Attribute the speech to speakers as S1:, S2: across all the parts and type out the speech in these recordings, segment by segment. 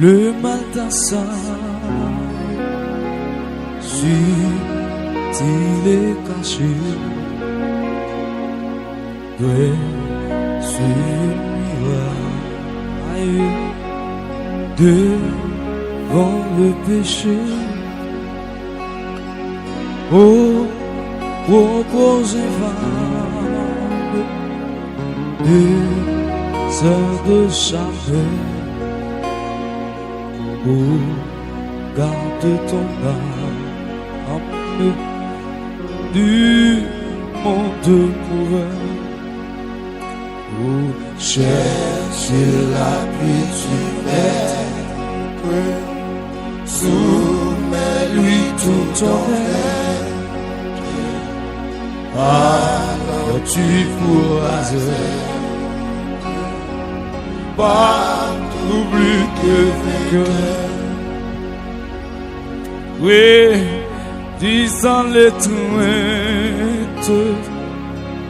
S1: le mal t'assaille. Si il est caché, sur miroir devant le péché. Oh, propose vague des heures de chaleur. Oh, garde ton âme du monde couvert. Oh, chercher l'appui du Maître, soumets-lui tout ton être, alors tu pourras être partout plus que vainqueur. Oui, disant l'étreinte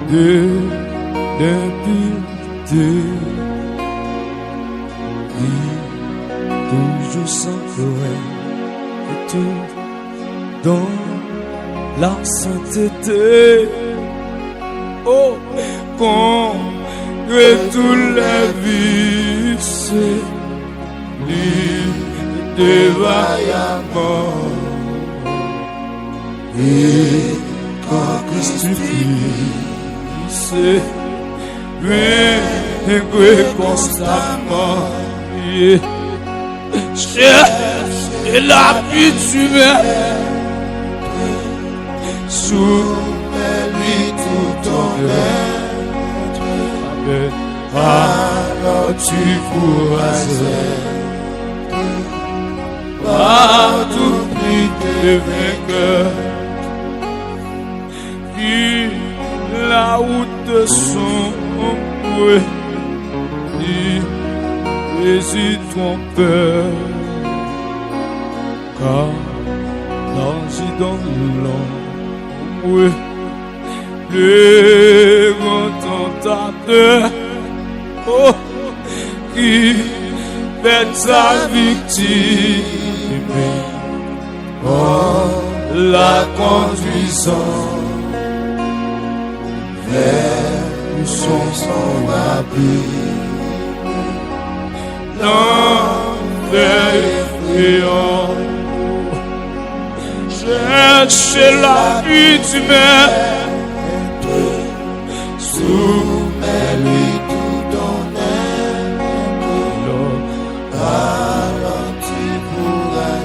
S1: de l'impureté, toujours sans crainte dans la sainteté. Oh, contre tous les vices, lui dévaillamment. Et quand Christ c'est lui constamment. Cherche l'appui du Maître, soumets-lui tout ton être, alors tu pourras être partout plus que vainqueur. Puis la route sombre Jésus trompeur, car nager dans l'ombre, le grand tentateur, oh, qui fait sa victime, en la conduisant vers son abri. L'enfer effrayant, cherche l'appui du Maître, soumets-lui tout ton être, alors tu pourras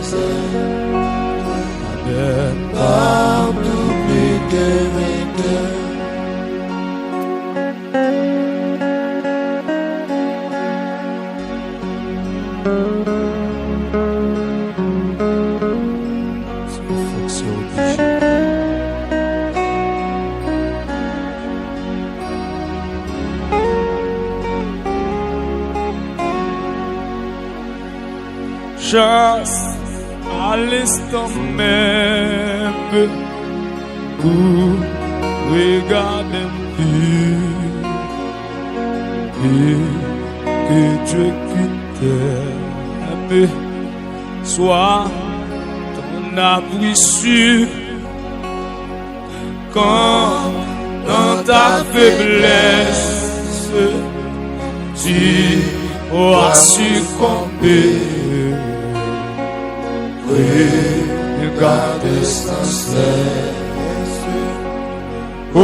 S1: être partout plus que vainqueur. Chasse à l'instant même pour regarder plus et que Dieu qui t'aime soit ton abri sûr quand dans ta faiblesse tu auras succombé. Regarde sans cesse, oh,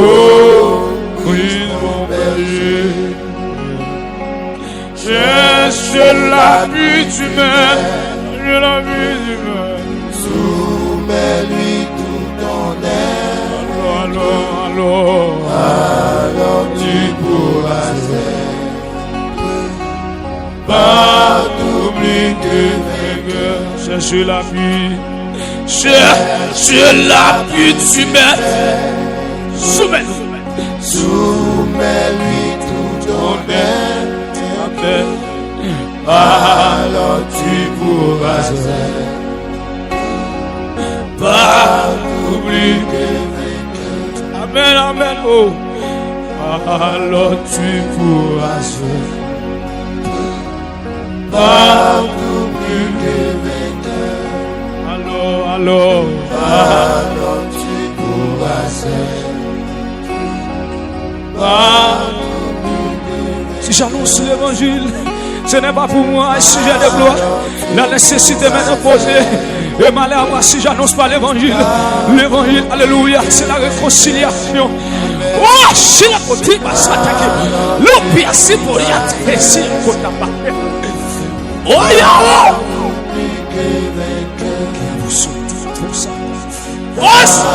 S1: oui, mon berger, cherche l'appui du Maître, soumets-lui tout ton être, alors tu pourras être partout plus que vainqueur. Cherche l'appui, cherche l'appui du Maître, soumets-lui tout ton être, alors tu pourras être partout plus que vainqueur. Amen, amen, oh, alors tu pourras être partout plus Alors
S2: tu pourras
S1: si j'annonce l'évangile, ce n'est pas pour moi un sujet de gloire. La nécessité m'est imposée. Et malheur à moi si j'annonce pas l'évangile. L'évangile, alléluia, c'est la réconciliation. Oh, si la côté va s'attaquer. L'opia, c'est pour y attaquer. Si la côté va s'attaquer. Oh, y'a vous souhaitez pour ça. Oh, c'est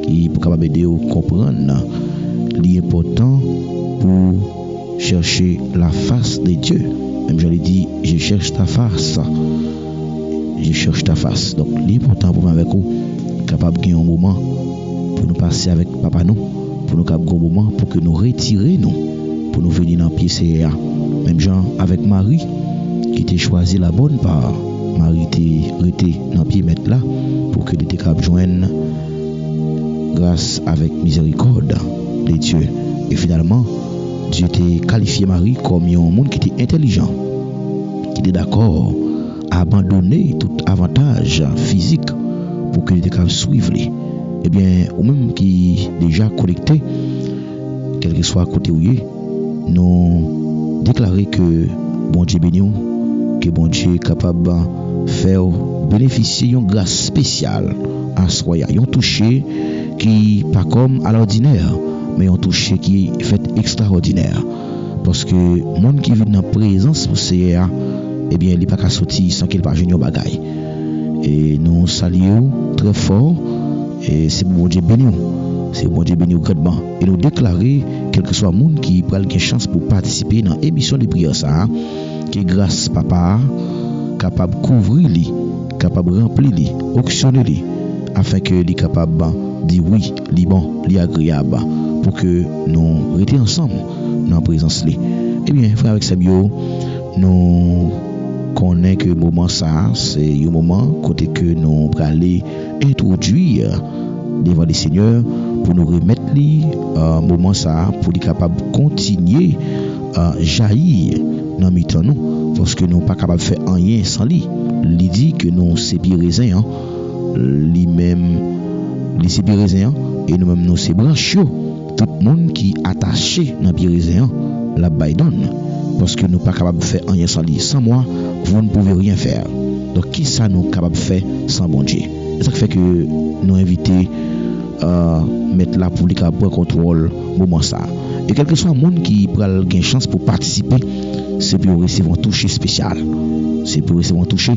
S3: Qui pour capable aider à comprendre l'important pour chercher la face de Dieu. Même j'allais dire, je cherche ta face. Je cherche ta face. Donc l'important pour moi avec vous, capable de gagner un moment pour nous passer avec papa nous, pour nous capable un moment pour que nous retirer nous, pour nous venir dans le pied CA. Même Jean avec Marie qui était choisi la bonne part. Marie était dans le pied mettre là pour que était capable joindre grâce avec miséricorde de Dieu. Et finalement, Dieu t'a qualifié Marie comme un monde qui était intelligent, qui était d'accord à abandonner tout avantage physique pour qu'il était capable de suivre. Eh bien, ou même qui déjà connecté, quel que soit à côté où il est, nous déclarer que bon Dieu béni, que bon Dieu est capable de faire bénéficier d'une grâce spéciale à soi, un touché qui pas comme à l'ordinaire, mais un touché qui est fait extraordinaire. Parce que le monde qui vit dans la présence pour CA, eh bien, il n'est pas qu'à sortir sans qu'il ne pas gagner bagaille. Et nous saluons très fort Et c'est bon Dieu béni. C'est bon Dieu béni grandement. Et nous déclarer, quel que soit le monde qui prend une chance pour participer dans l'émission de prière, ça, que grâce papa, capable de couvrir, capable de remplir, auctionner, afin que les capable de dire oui, les bon, les agréable, pour que nous restions ensemble dans la présence. Eh bien, frère avec Sabio, nous connaissons que le moment ça, c'est un moment côté que nous allons aller introduire devant les seigneurs pour nous remettre un moment ça pour être capable de continuer à jaillir dans mi-temps nous parce que nous pas capable de faire rien sans lui. Il dit que nous c'est pieds raisins, lui-même les c'est pieds raisins et nous-mêmes nous c'est branches. Tout le monde qui est attaché dans pieds raisins la baïdonne parce que nous pas capable de faire rien sans lui. Sans moi, vous ne pouvez rien faire. Donc qui ça nous capable de faire sans bon Dieu? C'est ça qui fait que nous invitons mettre là pour les prendre contrôle moment ça. Et quel que soit le monde qui prend une chance pour participer, c'est pour recevoir un toucher spécial. C'est pour recevoir un toucher.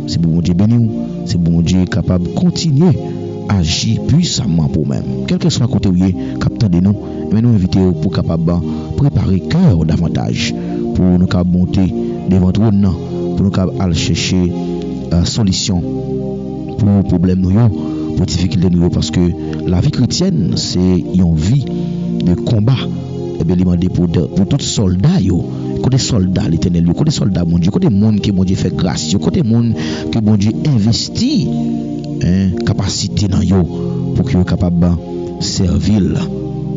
S3: C'est pour mon Dieu béni. C'est pour mon Dieu capable de continuer à agir puissamment pour même. Quel que soit le côté où il est, capitaine de nous, mais nous invitons pour capable préparer cœur davantage pour nous capable monter devant tout le pour nous capable aller chercher solution pour problème nous pour difficulté nous parce que la vie chrétienne c'est une vie de combat et bien demander pour tout soldat côté soldat l'éternel côté soldat mon Dieu côté monde que mon Dieu fait grâce côté monde que mon Dieu investit capacité dans yo pour que capable servir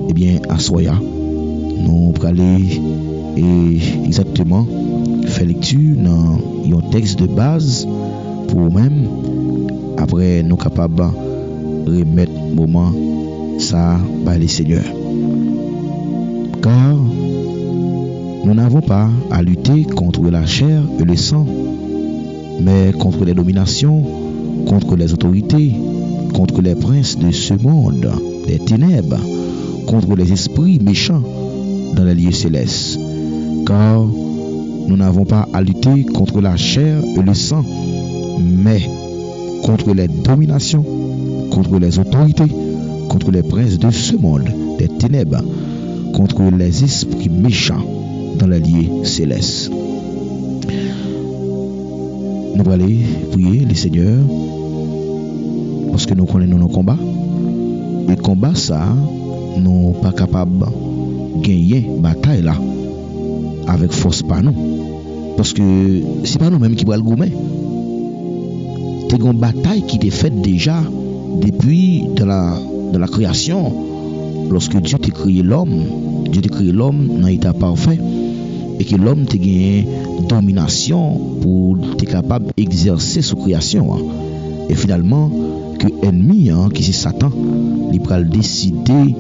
S3: et bien à soya nous pour aller et exactement faire lecture dans un texte de base pour même après nous capables remettre moment ça par les seigneurs car nous n'avons pas à lutter contre la chair et le sang mais contre les dominations, contre les autorités, contre les princes de ce monde des ténèbres, contre les esprits méchants dans les lieux célestes car nous n'avons pas à lutter contre la chair et le sang mais contre les dominations, contre les autorités, contre les princes de ce monde, des ténèbres, contre les esprits méchants dans les lieux célestes. Nous allons aller prier le Seigneur parce que nous connaissons nos combats. Et combat ça, nous pas capables de gagner bataille là avec force par nous. Parce que c'est pas nous-mêmes qui va le gommer. C'est une bataille qui était faite déjà depuis de la création. Lorsque Dieu t'a créé l'homme, Dieu t'a créé l'homme dans l'état parfait et que l'homme t'a gagné domination pour être capable d'exercer sa création. Et finalement, que l'ennemi, qui c'est Satan, il va décider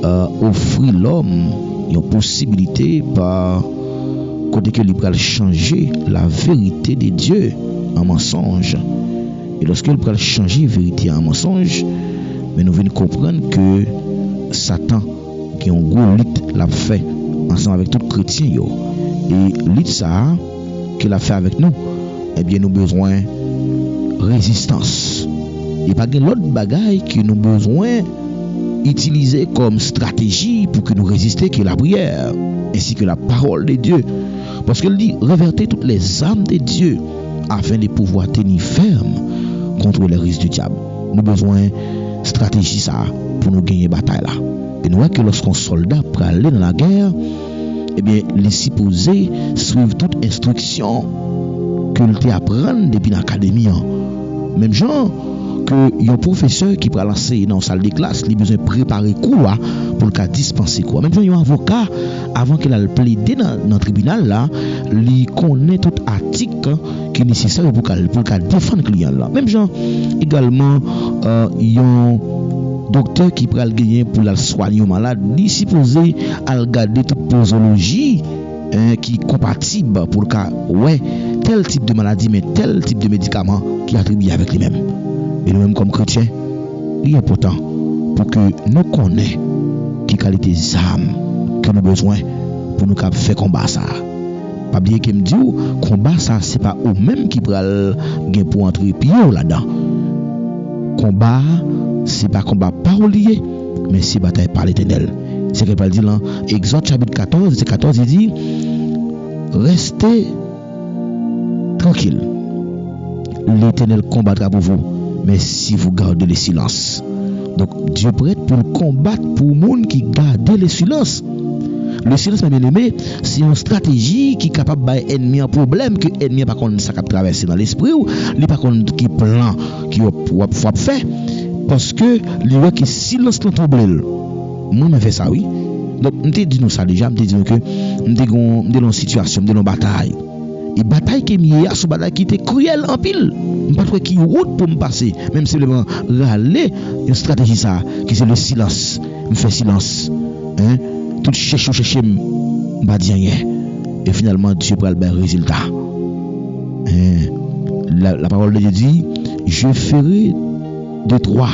S3: d'offrir l'homme une possibilité par côté que il va changer la vérité de Dieu en mensonge. Et lorsqu'il va changer la vérité en mensonge, mais nous venons comprendre que Satan, qui est un gros lutte, l'a fait ensemble avec tout chrétien. Et lutte ça, qu'il a fait avec nous, eh bien nous besoin de résistance. Et pas de l'autre bagaille que nous besoin utiliser comme stratégie pour que nous résister, que la prière, ainsi que la parole de Dieu. Parce qu'il dit, révertez toutes les âmes de Dieu afin de pouvoir tenir ferme contre les risques du diable. Nous avons besoin de stratégie ça pour nous gagner bataille là. Et nous voyons que lorsqu'un soldat peut aller dans la guerre, eh bien, il est supposé suivre toute instruction que l'on apprend depuis l'académie. Même genre que un professeur qui peut lancer dans la salle de classe, il a besoin de préparer quoi pour le cas dispenser quoi. Même genre un avocat avant qu'il ait plaidé dans le tribunal là, il connaît tout article qui est nécessaire pour défendre le client là. Même genre également il y a un docteur qui peut gagner pour la soigner malade, il est supposé à regarder toute posologie qui est compatible pour le cas ouais tel type de maladie mais tel type de médicament qui attribue avec lui-même. Et nous-mêmes comme chrétiens, il est important pour que nous connaissions qui qualité d'âme que nous avons besoin pour nous faire combat ça. Pas oublier que me dit combat ça c'est pas eux même qui pral gain pour entrer pied là-dedans. Combat c'est pas combat par lié, mais c'est bataille par l'Éternel. C'est qu'elle parle dit dans Exode chapitre 14, verset 14, il dit restez tranquille. L'Éternel combattra pour vous, mais si vous gardez le silence. Donc Dieu prête pour combattre pour le monde qui garde le silence. Le silence, mes bien-aimés, c'est une stratégie qui est capable de faire ennemi un problème que l'ennemi pas contre ça qui traverser dans l'esprit ou il pas contre qui plan qui va faire parce que il voit que silence tombe. Moi me fait ça oui. Donc on te dit nous ça déjà, on te dit que on est dans situation, on est dans bataille. Et bataille qui est mieux, c'est une bataille qui était cruelle en pile. Je ne sais pas qui route pour me passer, même simplement râler une stratégie ça qui c'est le silence. Me fait silence. Hein? Tout chercher, je ne dis rien. Et finalement, Dieu prend le résultat. La parole de Dieu dit, je ferai de toi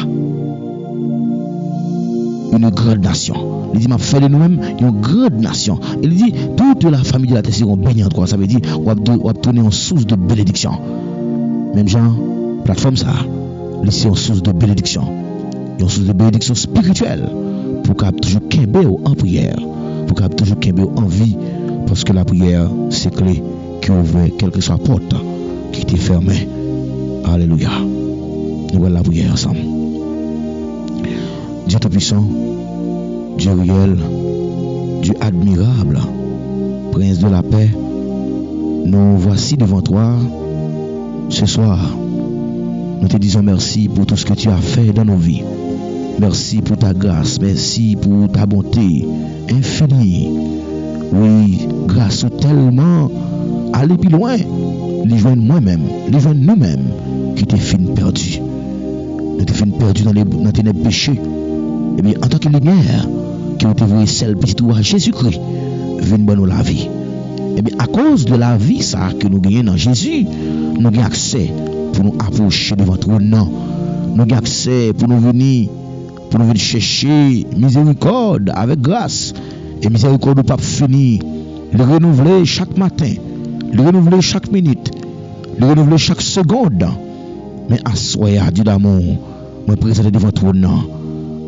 S3: une grande nation. Il dit, m'a fait de nous-mêmes une grande nation. Il dit, toute la famille de la terre seront bénies en toi. Ça veut dire, on va tourner en source de bénédiction. Même genre, plateforme ça, c'est une source de bénédiction. Une source de bénédiction spirituelle. Pour qu'on toujours kembe en prière, pour qu'on toujours kembe en vie, parce que la prière, c'est clé qui ouvre quelle que soit la porte qui était fermée. Alléluia. Nous voyons la prière ensemble. Dieu Tout-Puissant, Dieu réel, Dieu admirable, Prince de la paix, nous voici devant toi ce soir. Nous te disons merci pour tout ce que tu as fait dans nos vies. Merci pour ta grâce, merci pour ta bonté infinie. Oui, grâce tellement aller plus loin, les joindre moi-même, les joindre nous-mêmes, qui t'es fin perdu. Nous t'es fin perdu dans tes péchés. Eh bien, en tant que lumière, qui ont été celle petit toi Jésus-Christ, viens nous la vie. Eh bien, à cause de la vie ça que nous gagnons dans Jésus, nous avons accès pour nous approcher de votre nom. Nous avons accès pour nous venir chercher miséricorde avec grâce. Et miséricorde pas fini. Le renouveler chaque matin, le renouveler chaque minute, le renouveler chaque seconde. Mais assoyez Dieu d'amour, me présenter devant ton nom.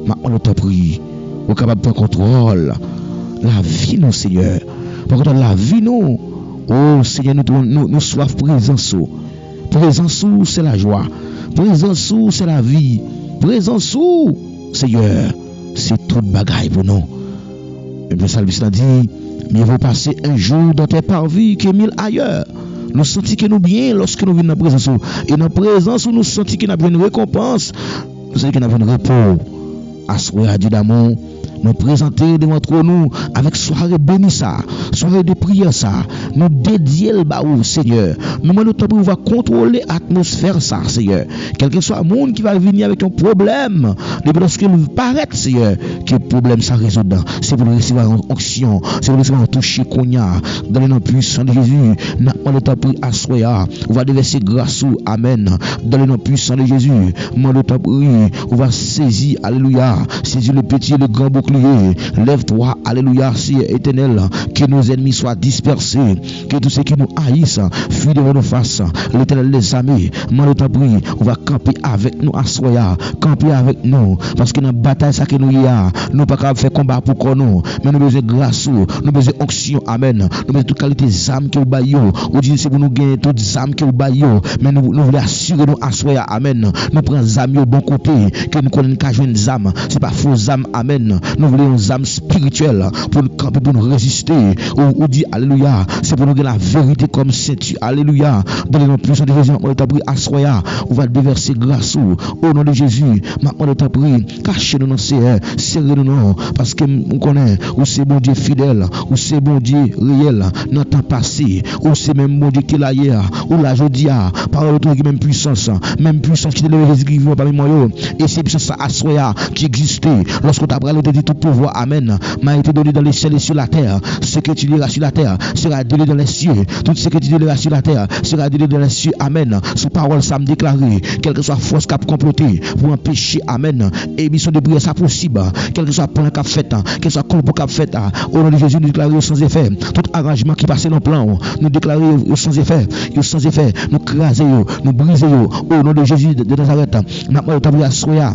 S3: Maintenant, te prie, vous êtes capable de prendre contrôle. La vie, nous, Seigneur. Par contre, la vie, nous, oh Seigneur, nous soif présence. Présence, c'est la joie. Présence, c'est la vie. Présence, Seigneur, c'est toute bagaille pour nous. Et le salmiste a dit, mieux vaut passer un jour dans tes parvis que 1000 ailleurs. Nous sentons que nous bien lorsque nous venons dans la présence. Et dans la présence, nous sentons que nous avons une récompense. Nous sentons que nous avons un repos. Assoyez Dieu d'amour. Nous présenter devant nous avec soirée bénie ça, soirée de prière ça, nous dédier le baou Seigneur. Nous nous on va contrôler l'atmosphère ça Seigneur. Quel que soit le monde qui va venir avec un problème, depuis lorsqu'il paraît Seigneur que le problème ça résout. C'est pour recevoir une onction, c'est pour recevoir un toucher qu'on a dans le nom puissant de Jésus. Nous on t'a pris assoya, on va déverser grâce amen dans le nom puissant de Jésus. Moi on t'a pris, on va saisir alléluia, saisir le petit et le grand bouclier. Lève-toi, alléluia, Seigneur éternel, que nos ennemis soient dispersés, que tous ceux qui nous haïssent fuient devant nos faces. L'éternel les amis, moi je prie, on va camper avec nous à soya, camper avec nous, parce que dans la bataille ça que nous y a, nous pas capable faire combat pour nous, mais nous besoin grâce, nous besoin onction, amen, nous besoin toute qualité d'âme que vous baillons, ou dit c'est pour nous gagner toutes les âmes que vous baillons, mais nous voulons assurer nous à soya, amen, nous prenons les âmes au bon côté, que nous connaissons qu'à jouer des âmes, c'est pas faux âmes, amen. Nous voulons une âme spirituelle pour nous camper, pour nous résister. On dit Alléluia. C'est pour nous donner la vérité comme ceinture. Alléluia. Dans le nom puissant de Jésus, on t'a pris assoya. On va déverser grâce au nom de Jésus. On t'a pris, cachez-nous dans serrez-nous non. Parce que on connaît où c'est bon Dieu fidèle, où c'est bon Dieu réel, dans le temps passé, où c'est même bon Dieu qui est là hier, où là je dis, parole de même puissance qui est le Jésus parmi moi. Et c'est puissance assoya qui existait lorsqu'on t'a pris le tout pouvoir, amen, m'a été donné dans les cieux et sur la terre. Ce que tu diras sur la terre sera donné dans les cieux. Tout ce que tu diras sur la terre sera donné dans les cieux, amen. Sous parole, ça me déclaré, quelle que soit force qui a comploté pour empêcher, amen, émission de prière, ça possible, quel que soit plan qu'a fait, quel soit complot qu'a fait, au nom de Jésus, nous déclarons sans effet. Tout arrangement qui passe dans le plan, nous déclarons sans effet, nous craser, nous briser, au nom de Jésus de Nazareth, maintenant, nous t'avons assoya.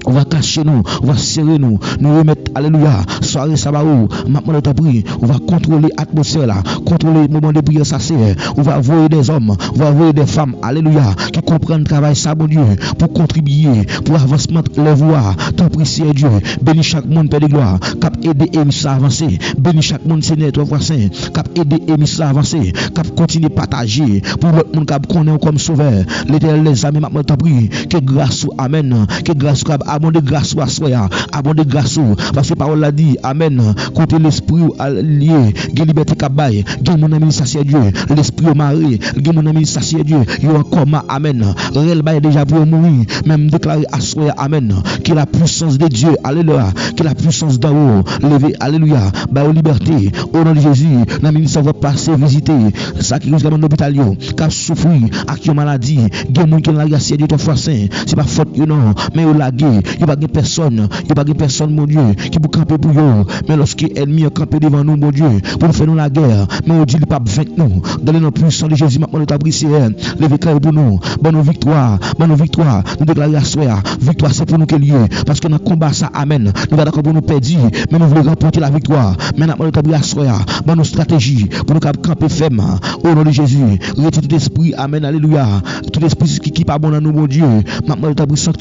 S3: On va cacher nous, on va serrer nous remettre, alléluia, soirée sabaou, maintenant on prie, on va contrôler l'atmosphère là, contrôler le moment de prière, ça c'est, on va envoyer des hommes, on va envoyer des femmes, alléluia, qui comprennent le travail, ça, bon Dieu, pour contribuer, pour avancement de les voix, tant prie, Seigneur Dieu, bénis chaque monde, Père de gloire, cap aider émissaire à avancer, bénis chaque monde, Seigneur, toi, frère saint, cap aider émissaire à avancer, cap continuer à partager, pour l'autre monde, cap connaît comme sauveur, l'éternel les amis, maintenant on prie, que grâce, amen, que grâce, abonde grâce à soi, abonde grâce, parce que parole l'a dit, amen, côté l'esprit lié, gen liberté kabay, gen mon ami ça c'est Dieu, l'esprit au mari, gen mon ami ça c'est Dieu, yo encore amen, réel bail déjà pour mourir, même déclarer à soi, amen, que la puissance de Dieu, alléluia, que la puissance d'en haut, levé, alléluia, bah aux liberté, au nom de Jésus, la ministre va passer visiter, ça qui jusqu'à mon hôpital yo, qui souffrir, avec une maladie, gen mon qui la grâce de ton frère saint, c'est pas faute non, mais au lagué, il n'y a pas de personne, mon Dieu, qui peut camper pour eux. Mais lorsque l'ennemi a campé devant nous, mon Dieu, pour nous faire nous la guerre, mais on dit qu'il pas vaincre nous. Dans le nom puissant de Jésus, maintenant nous t'abrissons, levez cœur pour nous, bonne victoire, nous déclarons à soi, victoire c'est pour nous qu'elle y est, parce que dans le combat ça, amen, nous va d'accord pour nous perdre, mais nous voulons remporter la victoire. Maintenant nous t'abrissons à soi, bonne stratégie, pour nous camper ferme, au nom de Jésus, retire tout esprit, amen, alléluia, tout esprit qui pas bon dans nous, mon Dieu, maintenant nous t'abrissons,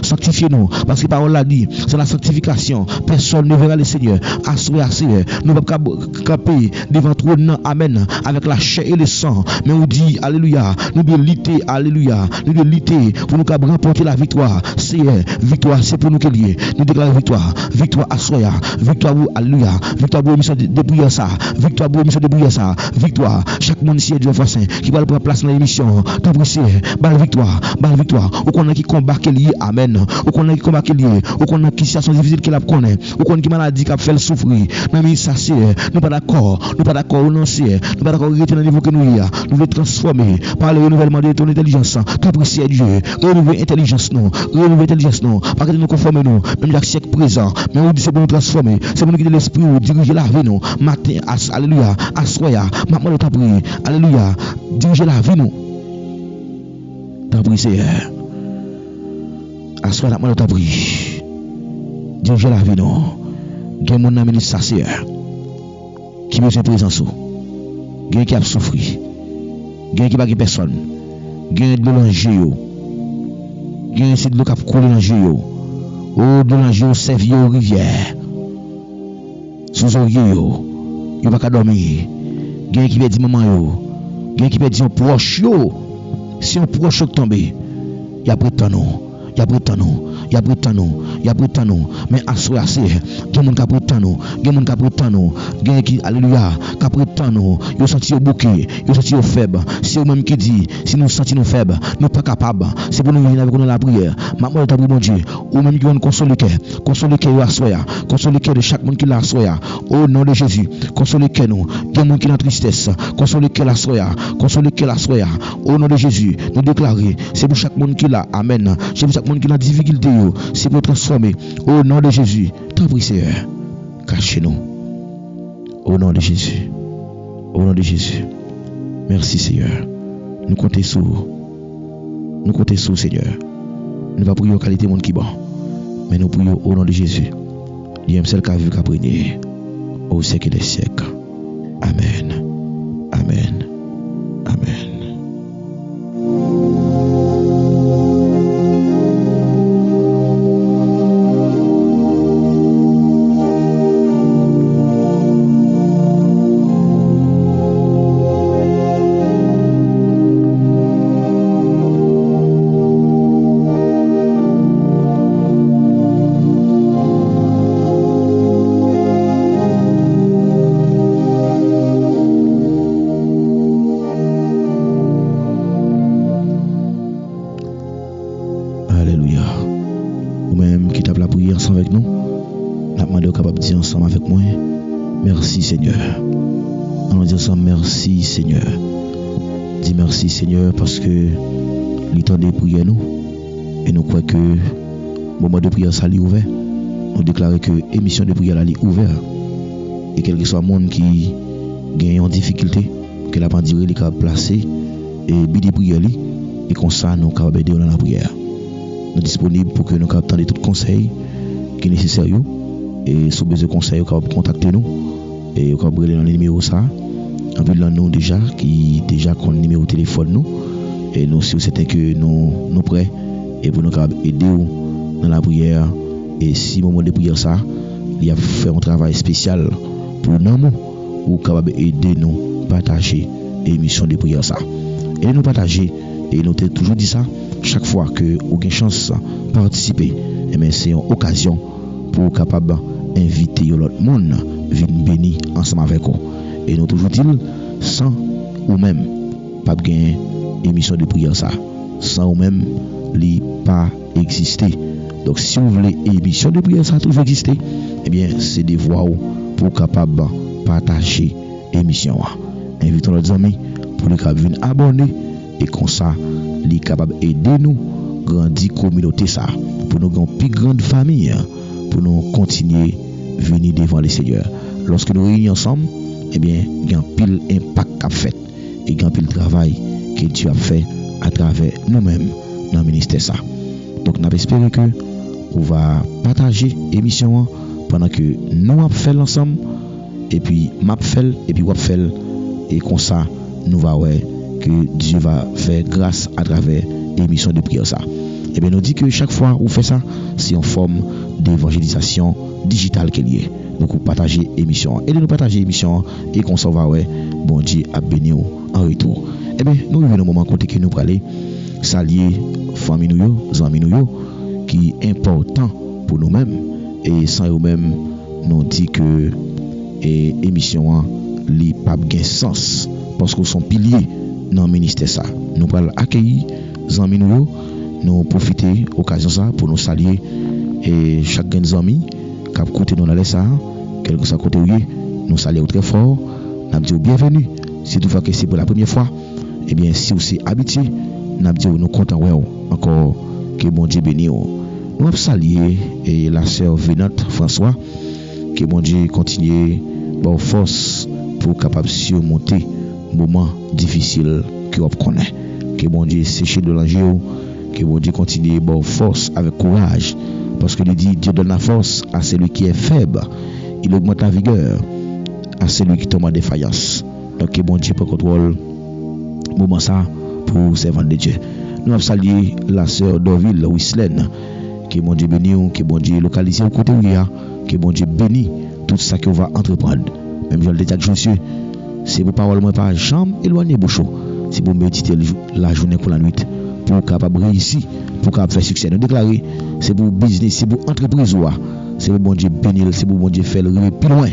S3: sanctifiez-nous, parce que parole l'a dit, c'est la sanctification. Personne ne verra le Seigneur. Assuré, nous ne pouvons pas camper devant trône, amen, avec la chair et le sang. Mais on dit, alléluia, nous devons lutter, alléluia, nous devons lutter pour nous remporter la victoire. Victoire, c'est pour nous qu'elle y est. Nous déclarons victoire à soi, victoire, alléluia, victoire pour l'émission de prière ça, victoire pour l'émission de prière ça, victoire. Chaque monde ici est Dieu voisin qui va prendre place dans l'émission. T'apprécier, balle victoire, ou qu'on a qui combat qu'elle y est, amen. Ou qu'on a qui combat qu'elle y est, ou qu'on a qui situation difficile qu'elle a connaît, ou qu'on a qui maladie qu'elle fait souffrir. Mais ça c'est, nous pas d'accord, non c'est, nous pas d'accord rester dans le niveau que nous y a. Nous voulons transformer par le renouvellement de ton intelligence. T'apprécier Dieu, renouveler intelligence non, pas que nous conformer nous, même chaque siècle présent. Mais on dit c'est pour nous transformer, c'est pour nous guider l'esprit, diriger la vie nous. Matin, alléluia, assoya, maintenant nous t'apprécier, alléluia, diriger la vie nous. T'apprécier. Assoya, maintenant nous t'apprécier. Diriger la vie non. Gen mon ami ça c'est qui besoin présence gen qui a souffert gen qui pas personne gen de l'ange yo gen c'est de l'eau qui a coulé dans yo de l'ange servi aux rivière sous oreiller yo pas dormir gen qui perdit maman yo gen qui perdit un proche yo si un proche tomber y a prétend nous mais assoya c'est gen moun ka prétend nous gen qui alléluia ka prétend nous yo senti au bouquet yo senti au faible c'est eux même qui dit si nous senti nous faibles nous pas capable c'est pour nous venir avec nous la prière maman t'a bon Dieu ou même qui vont consoler cœur assoya consoler cœur de chaque monde qui l'a assoya au nom de Jésus consoler cœur nous gen monde qui dans tristesse consoler cœur assoya au nom de Jésus nous déclarer c'est pour chaque monde qui l'a amen c'est pour chaque monde qui a difficulté c'est pour transformer au nom de Jésus. T'en prie Seigneur, cachez-nous au nom de Jésus. Merci Seigneur. Nous comptons sur Seigneur. Nous va prier en qualité monde qui bon, mais nous prions au nom de Jésus. Il y a seul qui a vu qu'à prier au siècle des siècles. Amen. Avec nous, la demande est capable de dire ensemble avec moi, merci Seigneur. On va dire ensemble, merci Seigneur. Dis merci Seigneur parce que le temps de prière nous, et nous croyons que le moment de prière ça est ouvert. On déclare que l'émission de prière est ouverte. Et quel que soit le monde qui gagne en difficulté, que la pandémie est capable de placer et bien de prière, et comme ça nous capable d'aider dans la prière. nous disponibles pour que nous attendons tout conseil qui est nécessaire. Et si vous avez besoin de conseils, vous pouvez contacter nous. Et vous pouvez aller dans le numéro ça. En plus, là, nous déjà, qui déjà connaît le numéro de téléphone nous. Et nous, si c'est que nous prêts et pour nous aider dans la prière. Et si au moment de prière ça, il a fait un travail spécial pour nous, ou capable aider nous partager l'émission de prière ça. Et nous partager, et nous t'ai toujours dit ça, chaque fois que vous avez une chance de participer, et bien c'est une occasion pour capable inviter l'autre monde venir bénir ensemble avec vous. Et nous toujours dit, sans ou même pas gagner émission de prière ça, sans ou même li pas exister. Donc si vous voulez émission de prière ça toujours exister, eh bien c'est des voix pour capable partager émission. Invitons nos amis pour les capable venir abonner et comme ça les capable aider nous grandir communauté ça pour nous une plus grande famille pour nous continuer venir devant le Seigneur. Lorsque nous réunissons ensemble, eh bien il y a un pile impact qu'a fait et il y a un pile travail que Dieu a fait à travers nous-mêmes dans le ministère ça. Donc nous espérons que on va partager l'émission pendant que nous avons fait ensemble et puis m'a fait et puis on fait et comme ça nous va voir que Dieu va faire grâce à travers l'émission de prière ça. Et bien nous dit que chaque fois où on fait ça, c'est en forme d'évangélisation digitale qu'il y est. Donc vous partagez l'émission et de nous partager l'émission et qu'on s'en va ouais bon Dieu a béni en retour. Et bien nous vivons au moment côté que nous parler saluer famille nous amis nous qui est important pour nous-mêmes et sans eux-mêmes nous dit que émission li pas gain sens parce que sont piliers dans le ministère ça. Nous allons accueillir amis nous profiter occasion ça pour nous saluer et chaque ami qui a écouté nous dans ça quel que soit côté nous saluer très fort nous dit bienvenue si toutefois que c'est pour la première fois et bien si vous êtes habitué nous dit nous content encore que bon Dieu bénisse. Nous avons salué et la sœur Vénante François que bon Dieu continue bonne force pour capable surmonter moment difficile que vous connaissez. Que bon Dieu sécher de l'enjeu, que bon Dieu continue bonne force avec courage parce que il dit Dieu donne la force à celui qui est faible, il augmente la vigueur à celui qui tombe en défaillance. Donc que bon Dieu prend contrôle moment ça pour servant de Dieu. Nous avons salué la sœur Dorville Wislaine, que bon Dieu bénisse, que bon Dieu localise au côté où il y a, que bon Dieu bénisse tout ça que va entreprendre. Même je le dis à Josué, c'est pour parole moi pas jambe éloigner bouchon, c'est pour méditer la journée pour la nuit, pour capable réussir, pour capable faire succès. Nous déclarer, c'est pour business, c'est pour entreprise c'est pour bon Dieu bénir, c'est pour bon Dieu faire le plus loin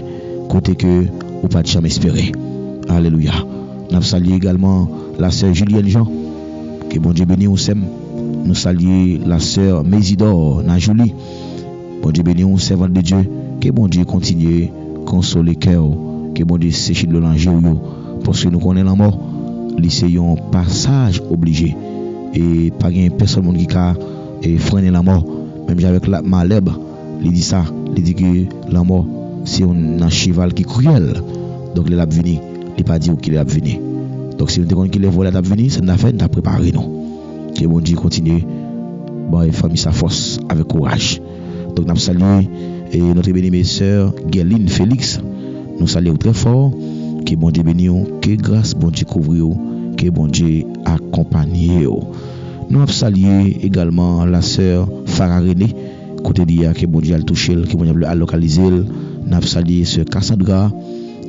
S3: côté que ou pas jamais espérer. Alléluia. Nous saluons également la sœur Julienne Jean, que bon Dieu bénisse, nous saluons la sœur Mésidor Najouli, bon Dieu bénisse, servante de Dieu, que bon Dieu continue consoler cœur, que bon Dieu sécher de l'enjeu parce que nous connaissons la mort, c'est un passage obligé et pas une personne qui a freiner la mort, même avec la Maleb, il dit ça, il dit que la mort c'est un cheval qui est cruel, donc il a venir, il pas dit qu'il est venir. Donc si nous disons qu'il est volé à venir, c'est une affaire de préparer nous. Que bon Dieu continue, bon et famille sa force avec courage. Donc nous saluons et notre bénie sœur Guerline Félix, nous saluons très fort, que bon Dieu bénisse, que grâce bon Dieu couvre, que bon Dieu accompagne. Nous saluons également la sœur Farah René, côté d'hier, que bon Dieu a touché, que bon Dieu a localisé. Nous saluons sœur Cassandra,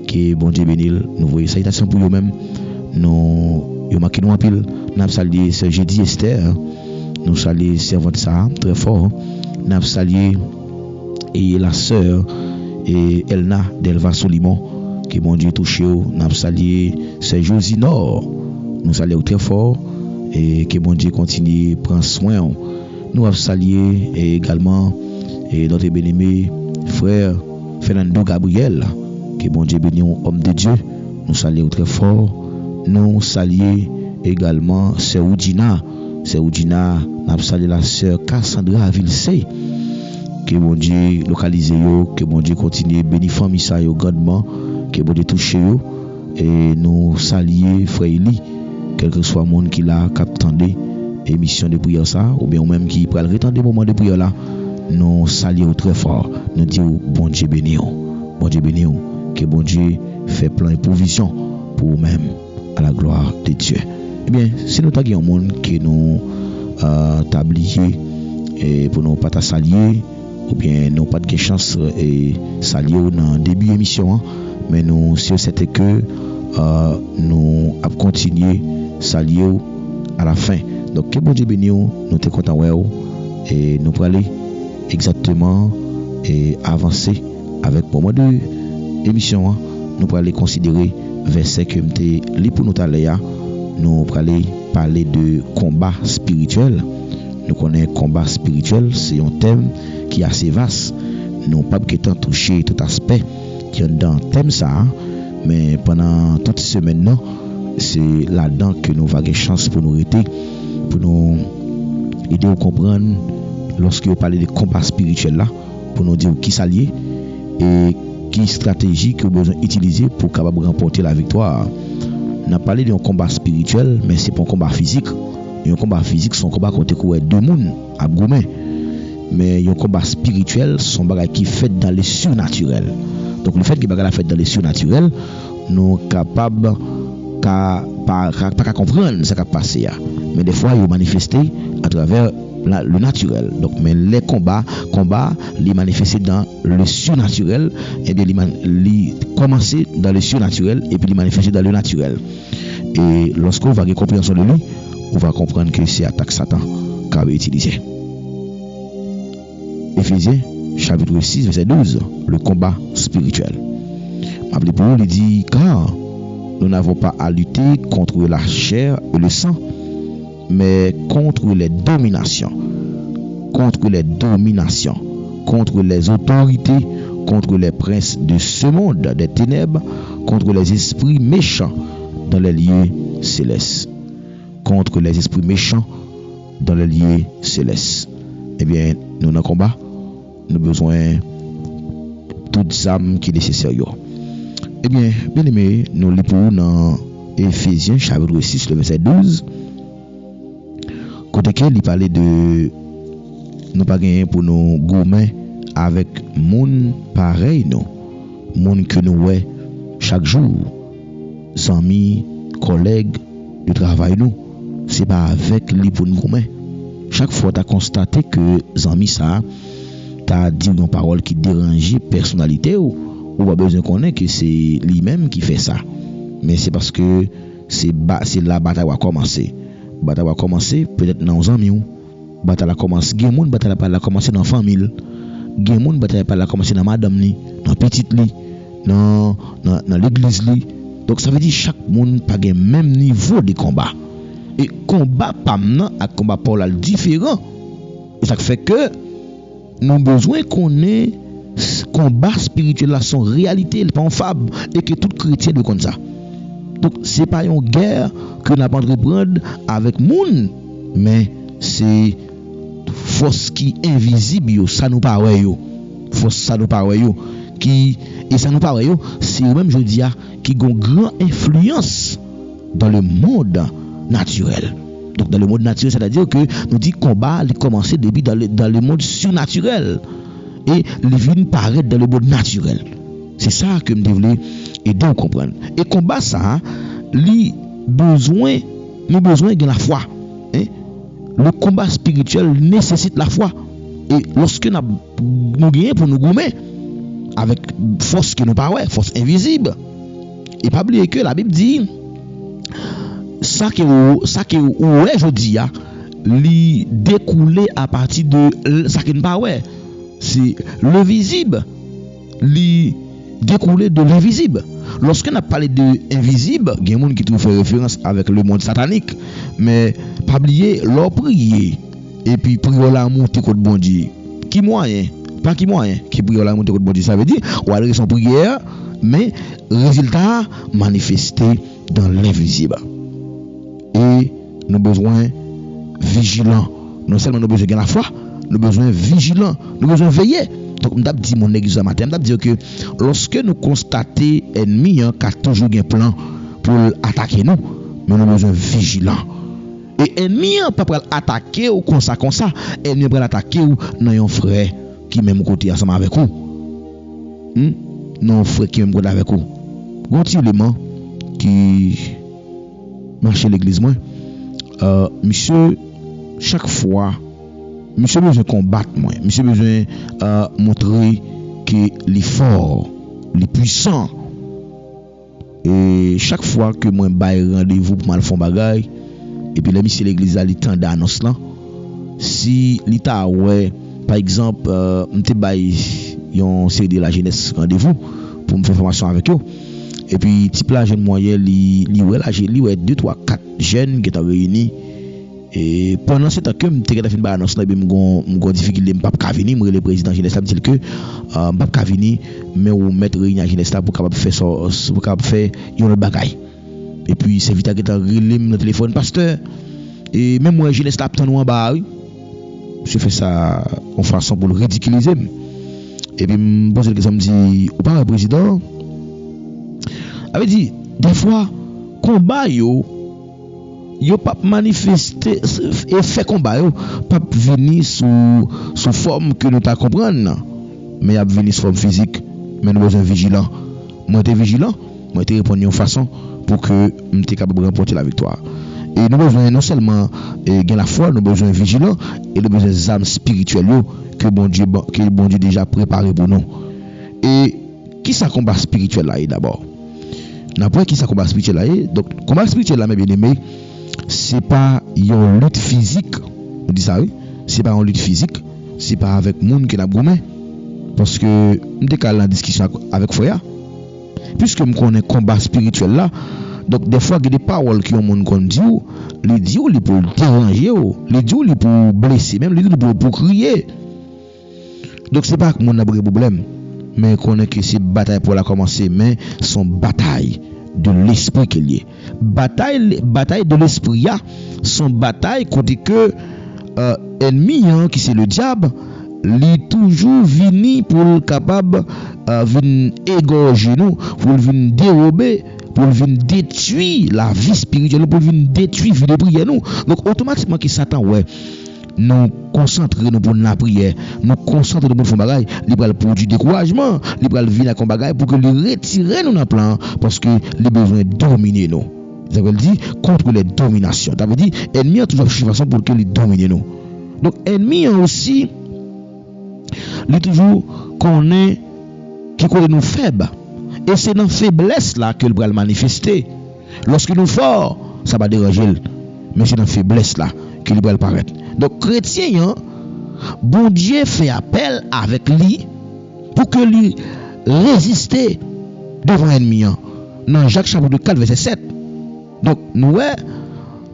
S3: que bon Dieu bénisse, nous voyons salutations pour eux-mêmes. Nous marquons nous en pile. Nous saluons sœur Jeudi Esther, nous saluons servante ça très fort. Nous saluons et la sœur et Elna Delva Solimon que bon Dieu touché. Nous saluons sœur Josinor, nous saluons très fort et que bon Dieu continue prendre soin. Nous avons salué également notre bien-aimé frère Fernando Gabriel, que bon Dieu bénisse, homme de Dieu. Nous saluons très fort. Nous saluons également sœur Oudina. Sœur Oudina, nous saluons la sœur Cassandra Vilsey. Que bon Dieu localise, que bon Dieu continue bénir famille ça grandement, que bon Dieu touche et nous saluons frère Eli, quel que soit le monde qui l'a captandé émission de prière ça, ou bien ou même qui pourrait retendre des moments de prière là, nous saluons très fort, nous disons bon Dieu béni, que bon Dieu fait plein de provisions pour nous-mêmes à la gloire de Dieu. Eh bien, si nous avons un monde qui nous tablier et pour nous pas saluer, ou bien nous pas de chance et saluer dans le début de l'émission, mais nous si c'était que nous avons continué saluer à la fin. Donc que bon Dieu béni nous sommes contents et nous pour aller exactement et avancer avec pour moi de émission, nous pour aller considérer verset que m'était li pour nous aller nous pour aller parler de combat spirituel. Nous connaissons combat spirituel, c'est un thème qui est assez vaste. Nous pas qu'étant toucher tout aspect qui est dans le thème ça, mais pendant toute semaine là, c'est là-dedans que nous avons chance pour nous aider, pour nous aider à comprendre lorsque vous parlez de combat spirituel là, pour nous dire qui s'allier et qui stratégie que vous besoin utiliser pour capable remporter la victoire. On a parlé d'un combat spirituel, mais c'est pas un combat physique. Un combat physique, c'est un combat contre deux personnes à gommer. Mais un combat spirituel, c'est un bagage qui fait dans le surnaturel. Donc le fait que bagage fait dans le surnaturel, nous capables pas comprendre ce qui a passé. Mais des fois, il manifesté à travers le naturel. Donc, mais les combats, les manifestés dans le surnaturel, et bien, les commencer dans le surnaturel et puis les manifester dans le naturel. Et lorsqu'on va avoir compréhension de lui, on va comprendre que c'est attaque Satan qu'a utilisé. Éphésiens, chapitre 6, verset 12, le combat spirituel. Appelé pour nous, il dit, car nous n'avons pas à lutter contre la chair et le sang, mais contre les dominations, contre les autorités, contre les princes de ce monde des ténèbres, contre les esprits méchants dans les lieux célestes. Contre les esprits méchants dans les lieux célestes. Eh bien, nous dans le combat, nous avons besoin de toutes âmes qui sont nécessaires. Eh bien, bien aimé, nous lisons dans Éphésiens chapitre 6, le verset 12. Côté qu'il parlait de nous pas gagner pour nous gommer avec monde pareil nous, monde que nous ouais chaque jour, amis, collègues de travail nous, c'est pas avec lui pour nous gommer. Chaque fois tu as constaté que amis ça t'a dit une parole qui dérange personnalité ou pas besoin qu'on ait que c'est lui-même qui fait ça. Mais c'est parce que c'est la bataille a commencé. Bataille a commencé peut-être dans nos amis. Bataille a commencé, bataille a commencé dans la famille. Bataille a commencé dans madame li, dans petite li, dans l'église li. Donc ça veut dire chaque monde pas le même niveau de combat. Et combat pas maintenant à combat Paul différent. Et ça fait que nous avons besoin qu'on ait combat spirituel là son réalité, pas en fable, et que tout chrétien de comme ça. Donc c'est pas une guerre que nous avons entreprendre avec monde, mais c'est force qui invisible, ça nous paraît yo. Force ça nous paraît yo qui et ça nous paraît yo, c'est même je dis qui ont grande influence dans le monde naturel. Donc dans le monde naturel, c'est-à-dire que nous dit combat il commencer depuis dans le monde surnaturel et il vient paraître dans le monde naturel. C'est ça que me voulais aider à comprendre. Et combat ça, nous besoin de la foi. Hein? Le combat spirituel nécessite la foi. Et lorsque nous gagnons pour nous gommer avec force que nous pas ouais, force invisible. Et pas oublier que la Bible dit ça que ouais je dis li découler à partir de ça qui ne pas ouais. C'est le visible li découler de l'invisible. Lorsqu'on a parlé de invisible, il y a des gens qui trouvent référence avec le monde satanique, mais pas oublier leur prier et puis prier la monter contre bon Dieu. Qui moyen? Pas qui moyen qui prier la monter contre bon Dieu, ça veut dire ou aller son prière, mais résultat manifesté dans l'invisible. Et nous avons besoin vigilants. Non seulement nous avons besoin de la foi, nous avons besoin vigilants, nous avons besoin veiller. Donc, je dis mon église matin, je dire que lorsque nous constatons l'ennemi qui a toujours un plan pour attaquer nous, nous avons besoin de vigilants. Et ennemi pas pour attaquer ou comme ça, ennemi pour attaquer ou dans un frère qui même côté ensemble avec vous. Non, frère qui même côté avec vous. Bon petit élément qui marche l'église moi. Monsieur chaque fois monsieur besoin combattre moi, monsieur besoin montrer que l'effort, les puissants. Et chaque fois que moi bail rendez-vous pour mal font bagaille et puis là monsieur l'église a temps d'annonce là, si l'état ouais par exemple m'te bail yon série de la jeunesse rendez-vous pour me faire formation avec eux et puis type la jeune moyen li ouais 2 3 4 jeunes qui étaient réunis. Et pendant ce temps que m'te fait une annonce là m'gon difficulté m'pas ka venir me le président jeunesse me dit que m'pas ka venir mais ou mettre réunion jeunesse là pour capable faire ça pour capable faire yon bagaille. Et puis c'est vite que relé le téléphone pasteur et même moi jeunesse là tant en bas oui. Je fais ça en façon pour le ridiculiser. Et puis me pose la question me dit ou pas président avait dit des fois combat yo pas manifester et fait combat yo pas venir sous forme que nous ta comprendre mais a venir sous forme physique mais nous besoin vigilant moi t'es vigilant moi t'es répondre en façon pour que nous t'es capable de remporter la victoire et nous besoin non seulement gain la foi nous besoin vigilant et nous besoin des armes spirituelles que bon Dieu déjà préparé pour nous et qui ça combat spirituel là d'abord n'après qui ça combat spirituel là donc combat spirituel là mes bien-aimés c'est pas une lutte physique on dit ça oui c'est pas une lutte physique c'est pas avec monde qui n'a goumé parce que m'te calé en discussion avec Foya puisque me connais combat spirituel là donc des fois il y a des paroles qui ont monde qu'on dit les dit ou pour déranger les dit ou pour blesser même les dit pour crier donc c'est pas que monde n'a pas de problème mais connaît que c'est bataille pour la commencer mais son bataille de l'esprit qu'il y est bataille de l'esprit son bataille côté que ennemi qui c'est le diable lui toujours vini pour capable venir égorger nous pour venir dérober pour venir détruire la vie spirituelle pour venir détruire vie de prière nous donc automatiquement qui Satan ouais nous concentrer nous pour la prière nous concentrer nous pour faire bagaille il va produire découragement il va venir comme bagaille pour que lui retirer nous dans plan parce que les besoins dominer nous ça veut dire contre les dominations ça veut dire ennemi a toujours cherché façon pour que lui dominer nous donc ennemi aussi lui toujours connaît qui connaît nous faibles et c'est dans faiblesse là que le va manifester lorsque nous fort ça va déranger mais c'est dans faiblesse là que le va paraître. Donc chrétien bon Dieu fait appel avec lui pour que lui résister devant l'ennemi dans Jacques chapitre 4 verset 7 donc nous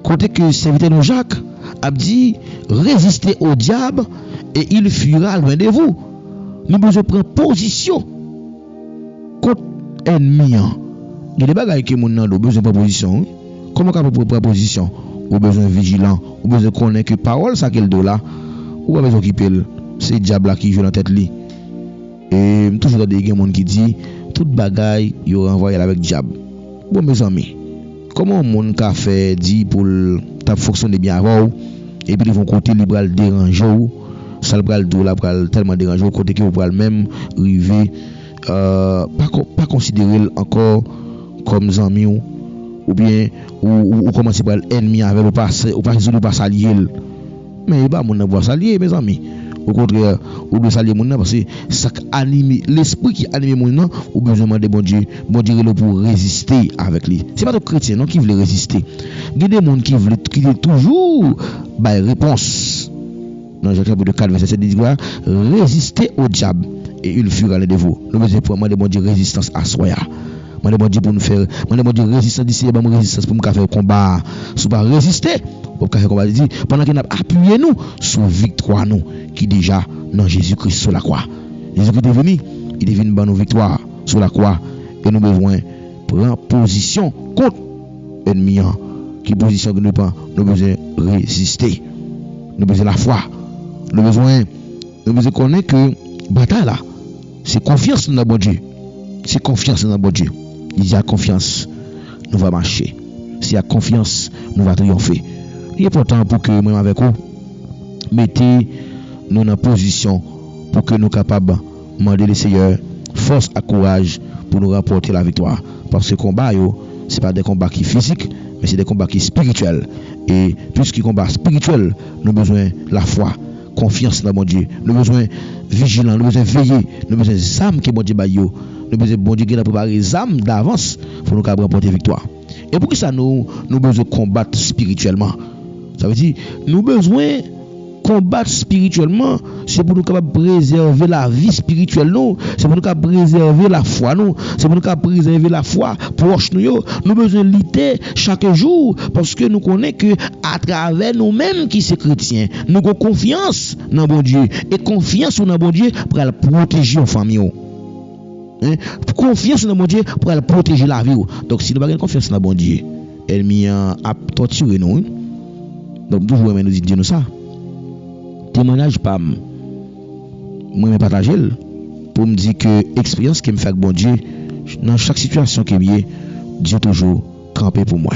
S3: côté que serviteur de Jacques a dit résister au diable et il fuira loin de vous nous devons prendre position contre l'ennemi il y a des bagages qui mon nan besoin de position comment qu'on peut prendre position ou besoin vigilant ou besoin connaître que parole ça qu'elle do là ou pas besoin occuper c'est diable qui joue dans tête li et toujours des gens qui dit toute bagaille yo renvoyer avec diable bon mes amis comment monde ka fait dit pour t'a fonctionner bien avant et puis ils vont côté libéral déranger ça le bral do là tellement déranger côté que vous pral même arriver pas considérer encore comme ami ou bien ou commencer par l'ennemi avec ou pas s'allier mais pas mon pas s'allier mes amis au contraire ou de s'allier mon parce que ça anime l'esprit qui anime mon ou besoin de bon Dieu pour résister avec lui c'est pas tout chrétien non qui veut résister il y a des monde qui veut toujours réponse dans Jacques chapitre 4 verset 7 dit quoi résister au diable et il fuira de vous nous besoin pour moi de bon Dieu résistance à soi moi demande Dieu pour nous faire moi demande Dieu résistance d'ici ba résistance pour nous faire combat sous pas résister pour faire combat dit pendant qu'il a appuyé nous sur victoire nous qui déjà dans Jésus-Christ sur la croix Jésus-Christ est venu il est venu pour nous victoire sur la croix et nous besoin prendre position contre l'ennemi qui position que nous prend nous besoin résister nous besoin la foi nous besoin connaître que bataille là c'est confiance dans bon Dieu c'est confiance dans bon Dieu. Il y a confiance, nous va marcher. S'il y a confiance, nous va triompher. Il est important pour que moi avec vous mettez nous dans position pour que nous capables de demander le Seigneur force et courage pour nous remporter la victoire. Parce que combat ce n'est pas des combats qui physiques, mais c'est des combats qui spirituels. Et puisque combat spirituel, nous avons besoin de la foi, confiance dans mon Dieu. Nous avons besoin de vigilance, nous avons besoin de veiller, nous avons besoin des âmes que mon Dieu baille. Nous avons besoin de bon Dieu qui a préparé les âmes d'avance pour nous remporter victoire. Et pour ça, nous avons besoin de combattre spirituellement. Ça veut dire, nous avons besoin combattre spirituellement, c'est pour nous capables préserver la vie spirituelle nous, c'est pour nous capables préserver la foi nous, c'est pour nous capables préserver la foi proche nous. Nous besoin lutter chaque jour parce que nous connaissons que à travers nous-mêmes qui sommes chrétiens, nous avons confiance dans bon Dieu et confiance dans bon Dieu pour le protéger en famille. Confiance dans bon Dieu pour le protéger la vie. Donc si nous n'avons pas confiance dans bon Dieu, elle a torturé nous. Donc toujours nous dit nous ça. Témoignage pas moi me partager pour me dire que expérience qui me fait avec bon Dieu dans chaque situation qui est Dieu toujours camper pour moi.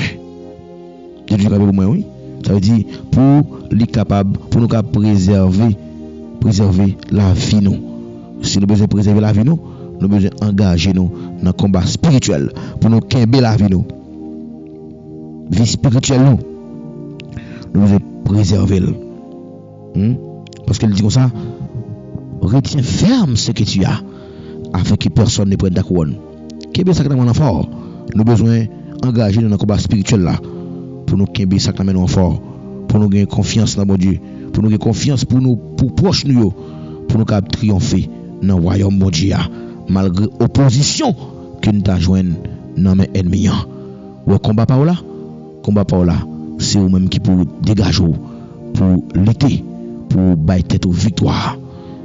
S3: Dieu toujours camper pour moi, oui. Ça veut dire pour les capable pour nous préserver la vie nous. Si nous besoin préserver la vie nous besoin engager nous dans le combat spirituel pour nous camper la vie nous. Vie spirituelle nous besoin préserver. Parce qu'elle dit comme ça, retiens ferme ce que tu as, afin que personne ne prenne ta couronne. Qu'est-ce que ça que nous fort? Nous avons besoin d'engager dans le combat spirituel là, pour nous qu'est-ce que ça que nous fort, pour nous gagner confiance dans mon Dieu, pour nous gagner confiance pour nous, pour proche nous, pour nous triompher dans le royaume mon Dieu, malgré l'opposition que nous avons joint dans mes ennemis. Ou combat par là, c'est vous-même qui pour dégager, pour lutter. Pour bailler tête aux victoires.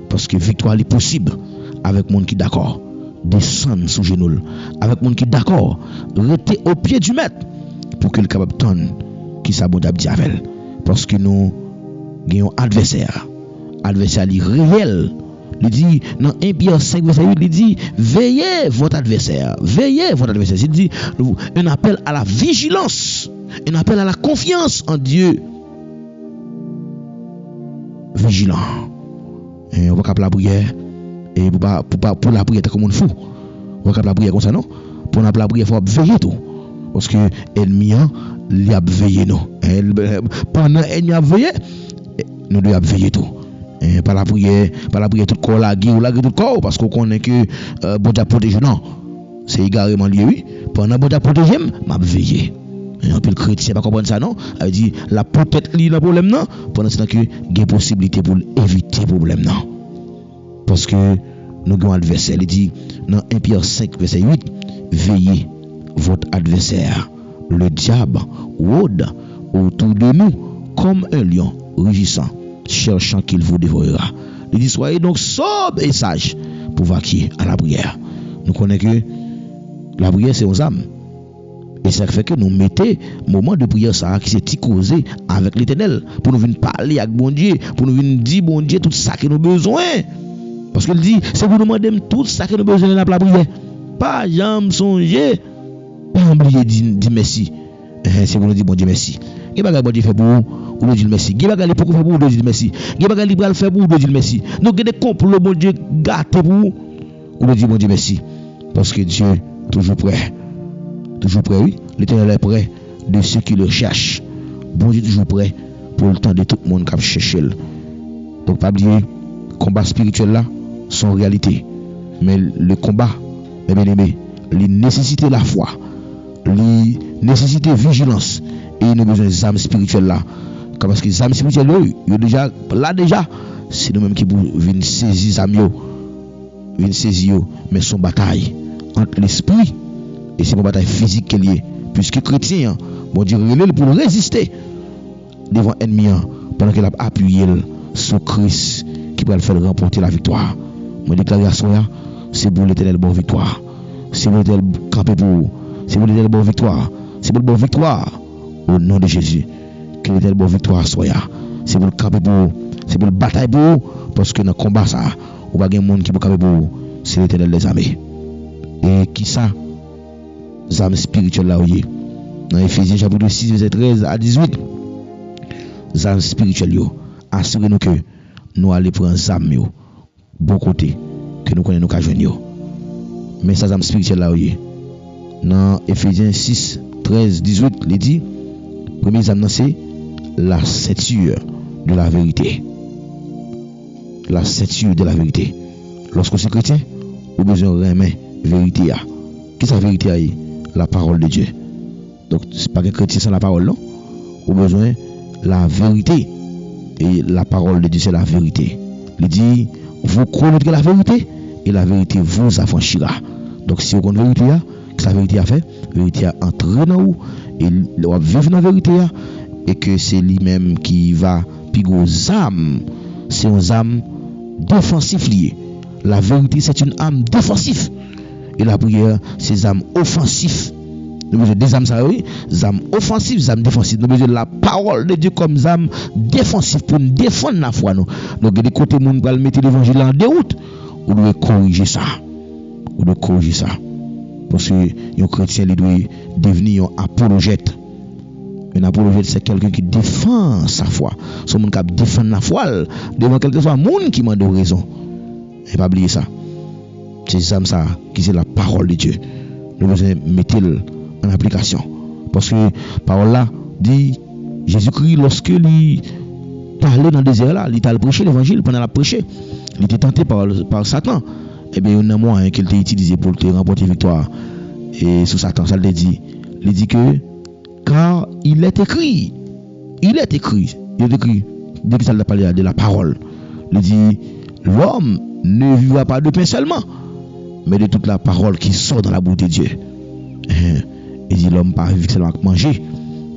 S3: Parce que victoire est possible avec monde qui est d'accord. Descendre sous genoux. Avec monde qui est d'accord. Rester au pied du maître. Pour que le capable tonne qui s'abonde dit avec. Parce que nous avons un adversaire. Adversaire réel. Il dit dans 1 Pierre 5 verset 8, il dit veillez votre adversaire. Veillez votre adversaire. Il dit un appel à la vigilance. Un appel à la confiance en Dieu. Vigilant. Et on va capter la prière et pour la prière comme on fou. On va capter la prière comme ça non. Pour la prière faut veiller tout. Parce que ennemi il a veillé nous. Pendant ennemi a veillé nous devons veiller tout. Par la prière tout corps la guerre tout corps parce qu'on connaît que bon Dieu protège non. C'est également lié oui. Pendant bon Dieu protège m'a veiller. Un peu le chrétien pas comprendre ça non, elle dit la peut-être li le problème non pendant ce temps que il y a possibilité pour éviter problème non. Parce que nous avons un adversaire, il dit dans 1 Pierre 5 verset 8, veillez votre adversaire le diable rôde autour de nous comme un lion rugissant cherchant qu'il vous dévorera. Il dit soyez donc sobres et sages pour vaquer à la prière. Nous connaissons que la prière c'est aux âmes. Et ça fait que nous mettons moment de prière ça qui s'est causé avec l'Éternel pour nous venir parler avec bon Dieu, pour nous venir dire bon Dieu tout ça que nous avons besoin. Parce qu'il dit c'est pour nous demander tout ça que nous avons besoin dans la prière. Pas jamais songer, pas oublier dire merci. C'est pour nous dire bon Dieu merci. Il y a bon Dieu fait pour vous, ou nous dire merci. Il y a des pour vous, nous dire merci. Il y a des libéral fait pour vous, nous dire merci. Nous avons des complots bon Dieu gâté pour vous, ou nous dire bon Dieu merci. Parce que Dieu toujours prêt. Toujours prêt, oui. L'Éternel est prêt de ceux qui le cherchent. Bon Dieu toujours prêt pour le temps de tout le monde qui a cherché. Donc, pas oublier, combat spirituel là, sont réalité. Mais le combat, mes bien-aimés, il nécessite la foi, il nécessite vigilance et il a besoin des âmes spirituelles là. Parce que les âmes spirituelles, déjà, c'est nous-mêmes qui viennent saisir les âmes, viennent saisir, mais son bataille entre l'esprit. Et c'est une bataille physique qu'elle est. Puisque chrétien, bon Dieu relève pour résister devant l'ennemi pendant qu'il a appuyé sur Christ qui va le faire remporter la victoire. Mon déclaration, c'est pour l'Éternel bonne victoire. C'est pour l'Éternel camper pour vous. C'est pour l'Éternel bonne victoire. C'est pour le bonne victoire au nom de Jésus. Que l'Éternel bonne victoire soit. C'est pour le camper pour vous. C'est pour le bataille pour vous. Parce que dans le combat, ça, il n'y a pas de monde qui peut camper pour vous. C'est l'Éternel des armées. Et qui ça? Les âmes spirituelles là, oui. Dans Ephésiens chapitre 6, verset 13 à 18, âmes spirituelles yo. Assurez-nous que nous allons prendre âmes yo bon côté que nous connaissons nous joindre yo. Mais ces âmes spirituelles là dans Éphésiens 6 13 18 il dit premier âme c'est la ceinture de la vérité. La ceinture de la vérité. Lorsque vous êtes chrétien, vous avez besoin de remettre vérité. Qu'est-ce que la vérité est? La parole de Dieu. Donc, ce n'est pas que chrétien sans la parole, non? Vous avez besoin de la vérité. Et la parole de Dieu, c'est la vérité. Il dit, vous connaîtrez la vérité et la vérité vous affranchira. Donc, si vous connaissez la vérité, qu'est-ce que la vérité a fait? La vérité a entré dans vous et vous vivre dans la vérité et que c'est lui-même qui va piquer aux âmes. C'est une âme défensive liée. La vérité, c'est une âme défensive. Et la prière, c'est une âme offensive. Nous avons des âmes, ça oui, des âmes offensives, des âmes défensives. Nous avons la parole de Dieu comme âme défensive pour nous défendre la foi. Donc, des côtés, nous allons mettre l'évangile en déroute. Vous devez corriger ça. Vous devez corriger ça. Parce que un chrétien, il doit devenir un apologète. Un apologète, c'est quelqu'un qui défend sa foi. C'est quelqu'un qui défend la foi devant quelque soit monde qui m'a de raison. Et pas oublier ça. C'est ça qui c'est la parole de Dieu. Nous devons mettre en application. Parce que parole là dit Jésus-Christ lorsque il parlait dans le désert là, il a prêché l'évangile pendant la prêcher. Il était tenté par Satan. Et bien il y a un moyen qu'il a utilisé pour te remporter victoire. Et sur Satan, ça le dit. Il dit que car il est écrit, dès que ça parle de la parole, il dit l'homme ne vivra pas de pain seulement, mais de toute la parole qui sort dans la bouche de Dieu. Il dit l'homme pas vivre seulement avec manger,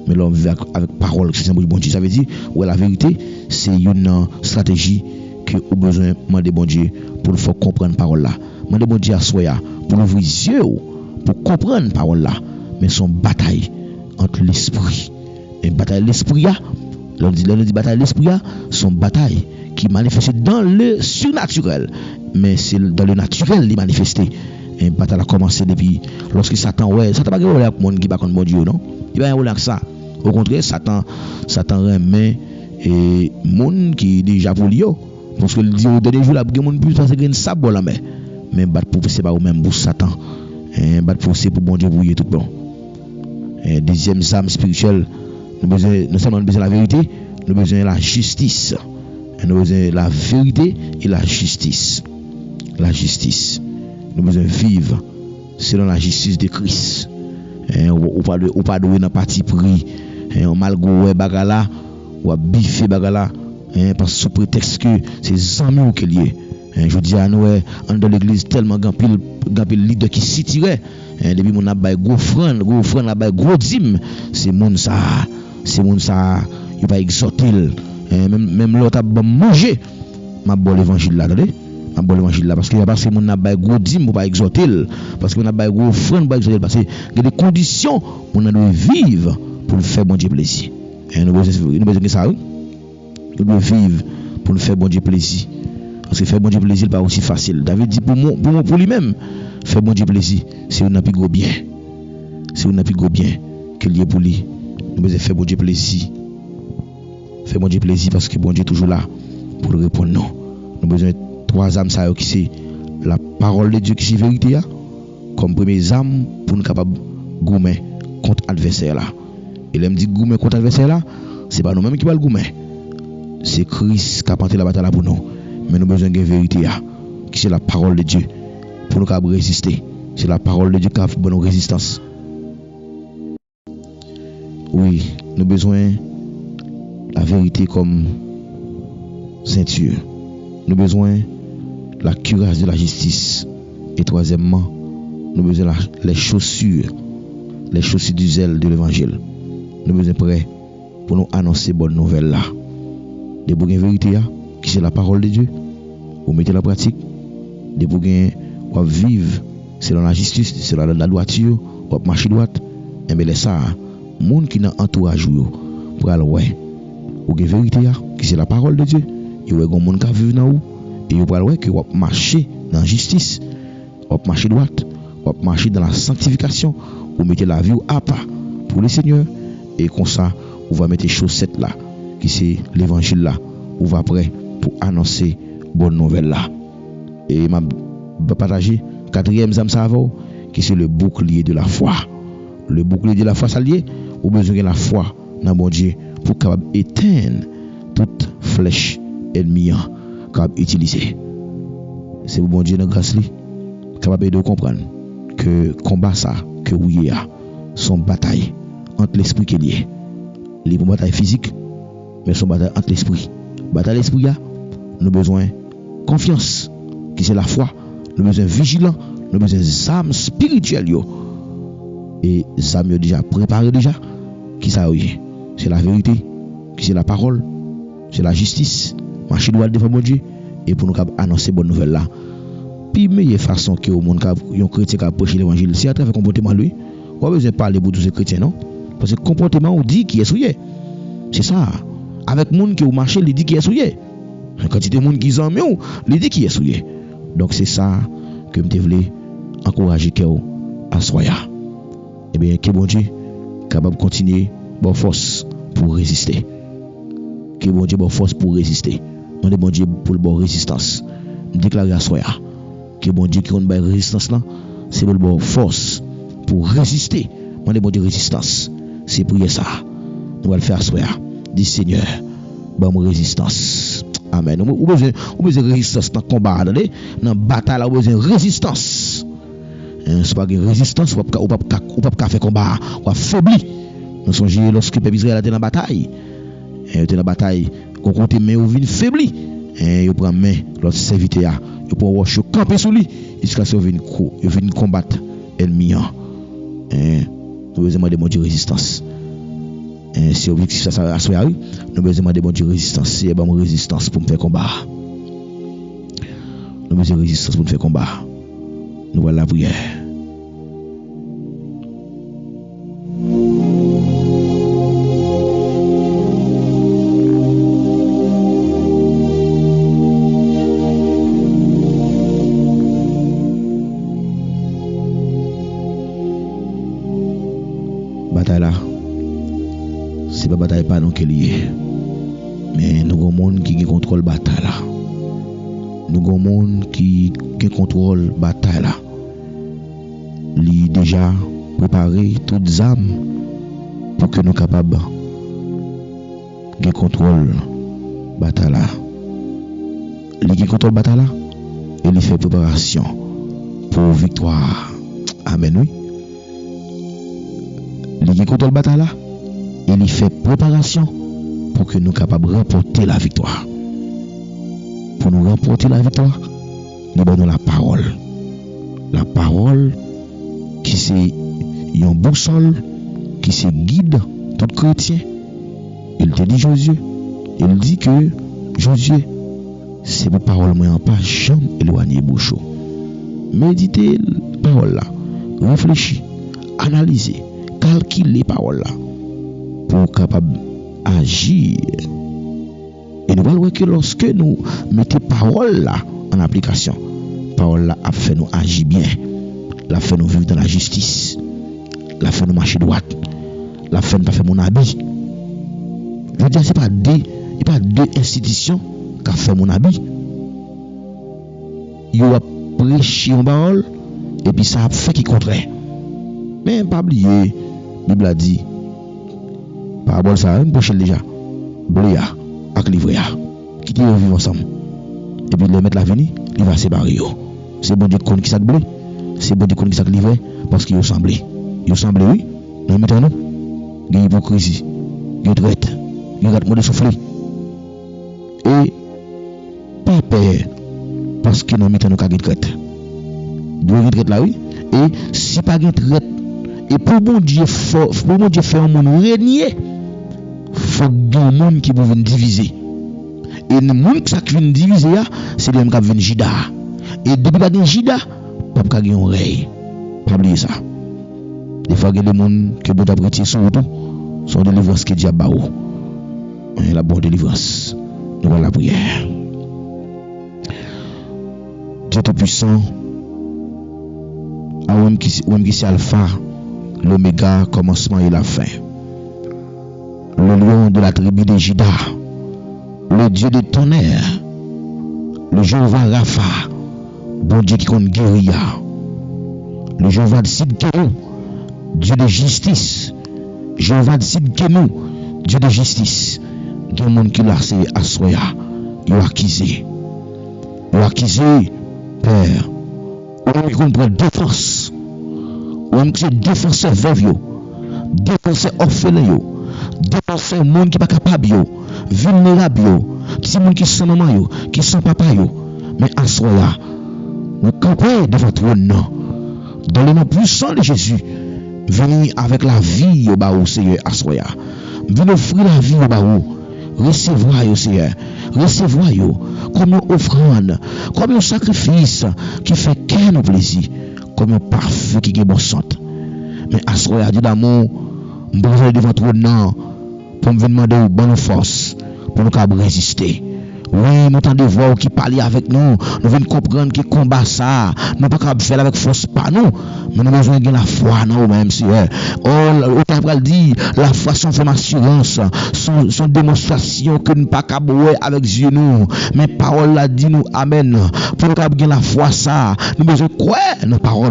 S3: mais l'homme vit avec parole qui est bon Dieu. Ça veut dire ouais, la vérité, c'est une stratégie que vous avez besoin de demander bon Dieu pour faire comprendre la parole là. Demandez bon Dieu à soi pour ouvrir les yeux pour comprendre la parole là. Mais son bataille entre l'esprit et bataille de l'esprit, l'on dit bataille de l'esprit, son bataille qui manifeste dans le surnaturel, mais c'est dans le naturel qui manifeste. Et bataille a commencé depuis lorsque Satan Satan pas de avec monde qui pas contre bon Dieu non, il va avec ça. Au contraire, Satan remet et monde qui déjà pour lui parce que le dit au dernier jour là pour monde plus parce que une sabot là mais battre pour c'est pas au même pour Satan. Battre pour c'est pour bon Dieu pour tout bon. Deuxième âme spirituelle, nous seulement besoin de la vérité, nous avons besoin de la justice. Nous avons besoin de la vérité et la justice. La justice. Nous avons besoin de vivre selon la justice de Christ. Ou pas de dans parti pris. Malgré bagala, ou biffer bagala, parce sous prétexte que c'est amis qui lié. Je dis à nous, dans l'église tellement grand pile leader qui s'y tirait. Depuis mon abay gros frère abay gros dîme, c'est mon ça, il va exhorter même l'autre a manger m'a bon l'évangile là, attendez, m'a bon l'évangile là parce que parce que mon abay gros dîme pour pas exhorter parce que mon abay gros frère pas exhorter parce que il y a des conditions on doit vivre pour faire bon Dieu plaisir. Nous besoin de ça, oui. Nous devons vivre pour nous faire bon Dieu plaisir. Parce que faire bon Dieu plaisir n'est pas aussi facile. David dit pour lui-même, faire bon Dieu plaisir, c'est un plus gros bien. C'est un plus gros bien qu'il y a pour lui. Nous devons faire bon Dieu plaisir. Faire bon Dieu plaisir parce que bon Dieu est toujours là pour répondre non. Nous avons besoin de trois âmes qui c'est la parole de Dieu qui c'est vérité comme première âme pour nous capables de goumer contre l'adversaire là. Et là me dit goumer contre l'adversaire là, c'est pas nous-mêmes qui va le goumer. C'est Christ qui a porté la bataille là pour nous. Mais nous avons besoin de vérité, qui c'est la parole de Dieu, pour nous résister. C'est la parole de Dieu qui a fait bonne résistance. Oui, nous avons besoin de la vérité comme ceinture. Nous avons besoin de la cuirasse de la justice. Et troisièmement, nous avons besoin des chaussures du zèle de l'évangile. Nous avons besoin prêts pour nous annoncer bonne nouvelle là. De bonne vérité, qui c'est la parole de Dieu, vous mettez la pratique, de pour vivre selon la justice, selon la droiture, ou marcher droite, et bien ça, monde qui n'a entourage pour aller ouais, ou une vérité qui c'est la parole de Dieu, il y a un monde qui vivre dans vous, et vous allez ouais que vous marcher dans la justice, vous marcher droite, vous marcher dans la sanctification, vous mettez la vie à part pour le Seigneur, et comme ça, vous va mettre les chaussettes là, qui c'est l'évangile là, ou va prêt pour annoncer bonne nouvelle là. Et m'a partager quatrième zam savon qui c'est le bouclier de la foi. Le bouclier de la foi, ça lié ou besoin de la foi dans bon Dieu pour capable éteindre toute flèche ennemie capable utiliser. C'est pour bon Dieu dans grâce li capable de comprendre que combat ça que oui a son bataille entre l'esprit qui est lié. Les bataille physique mais son bataille entre l'esprit. Bataille l'esprit a nous besoin confiance qui c'est la foi, nous besoin vigilant, nous besoin âme spirituelle yo. Et âme déjà préparé déjà qui ça oui, c'est la vérité, qui c'est la parole, c'est la justice, marcher droit devant mon Dieu et pour nous annoncer bonne nouvelle là. Puis meilleure façon que au monde un chrétien qui prêcher l'évangile, c'est à travers comportement lui. On pas besoin parler pour tous ces chrétiens non, parce que comportement on dit qui est souillé. C'est ça. Avec monde qui au marché, il dit qui est souillé. Quand il y a des gens qui sont mieux, il dit qui est souillé. Donc c'est ça que je voulais encourager à soya. Et bien que bon Dieu capable de continuer bonne force pour résister. Que bon Dieu bonne force pour résister. On demande bon Dieu pour le bonne résistance. Déclarer à soya que bon Dieu qui a une bonne résistance là, c'est le bonne force pour résister. On demande de résistance. C'est prier ça. Nous allons le faire à soya. Dis Seigneur, bonne résistance. Amen. Ou besoin de résistance dans le combat, dans la bataille, ou besoin de résistance. C'est pas une résistance, ou pas faire combat, ou faibli. Nous sommes lorsque le peuple Israël était dans la bataille. Il était dans la bataille, on compte mais on vient faibli. Il prend main, l'autre serviteur, il peut avoir camper sur lui, jusqu'à ce qu'il vienne combattre l'ennemi. Nous besoin de demander résistance. Si objectif ça à soi nous besoin demander bon Dieu résistance, c'est bon résistance pour me faire combat. Nous besoin de résistance pour me faire combat. Nous voilà la prière. Bataille là. C'est pas bataille pas non qui est lié. Mais nous avons un monde qui contrôle la bataille là. Nous avons un monde qui contrôle la bataille là. Il a déjà préparé toutes les âmes pour que nous soyons capables de contrôler la bataille là. Il contrôle la bataille là et il fait préparation pour victoire. Amen, oui. Il contrôle la bataille là. Il fait préparation pour que nous soyons capables de remporter la victoire. Pour nous remporter la victoire, nous donnons la parole. La parole qui c'est une boussole, qui c'est guide tout chrétien. Il te dit Josué, il dit que Josué, c'est pour parole moi en pas jamais éloigner bouchon. Méditez la parole là, réfléchissez, analysez, calculez les paroles là. Pour capable agir. Et nous voyons que lorsque nous mettons parole là en application, parole là a fait nous agir bien, l'a fait nous vivre dans la justice, l'a fait nous marcher droit, l'a fait nous pas faire mon habit. Je veux dire, c'est pas deux institutions qui ont fait mon habit. Il a prêché en parole et puis ça a fait qui contraire. Mais pas oublier, la Bible a dit parabole ça même poche déjà bléa avec livréa qui te vivre ensemble et puis le mettre la venir il va séparer yo. C'est bon Dieu qui ça blé, c'est bon Dieu qui ça livré parce qu'il semblé oui dans maintenant il y a hypocrisie, il y a traite, il y a mode souffler et pas peur parce que dans maintenant nous avons traite deux traite là oui et si pas de traite et pour bon Dieu faire un monde régner, faut qu'il y ait un monde qui peut venir diviser. Et le monde qui vient diviser, c'est le monde qui vient Jida. Et depuis qu'il y a Jida, il n'y a pas de oreille. Pas oublier ça. Des fois, il y a des gens qui ont prêté son tout, son délivrance qui est déjà bao. La bonne délivrance. Nous allons la prière. Dieu Tout-Puissant, à même qui c'est Alpha, l'oméga, commencement et la fin. le lion de la tribu de Juda, le Dieu de tonnerre, le Jéhovah Rapha, bon Dieu qui compte guérir, le Jéhovah de Sidkénou, Dieu de justice, Jéhovah de Sidkénou, Dieu de justice. Il y a des gens qui l'ont assoya, ils ont accusé, Père, ou qui comprend défense, ou qui défense veuve, défense orphelin, défense monde qui n'est pas capable, vulnérable, qui sont qui sont maman, qui sont papa, mais assoya, nous campons devant ton nom, dans le nom puissant de Jésus, venez avec la vie au bas où Seigneur assoya, venez offrir la vie au bas où. Recevoir, Seigneur, recevoir comme une offrande, comme un sacrifice qui fait qu'un nos plaisir, comme un parfum qui est bon sang. Mais à ce moment Dieu d'amour, je vais devant ton nom pour me demander une bonne force pour nous résister. Oui, nous tendons voir qui parle avec nous. Nous venons comprendre que combat ça, nous ne pouvons pas faire avec force par nous. Mais nous avons besoin de la foi dans nous-mêmes, Seigneur. Oh, autant qu'on dit, la foi sans forme assurance, son démonstration que nous ne pouvons pas bouer avec Dieu nous. Mais parole là dit nous, Amen. Pour nous avoir la foi ça, nous avons besoin de croire dans la parole.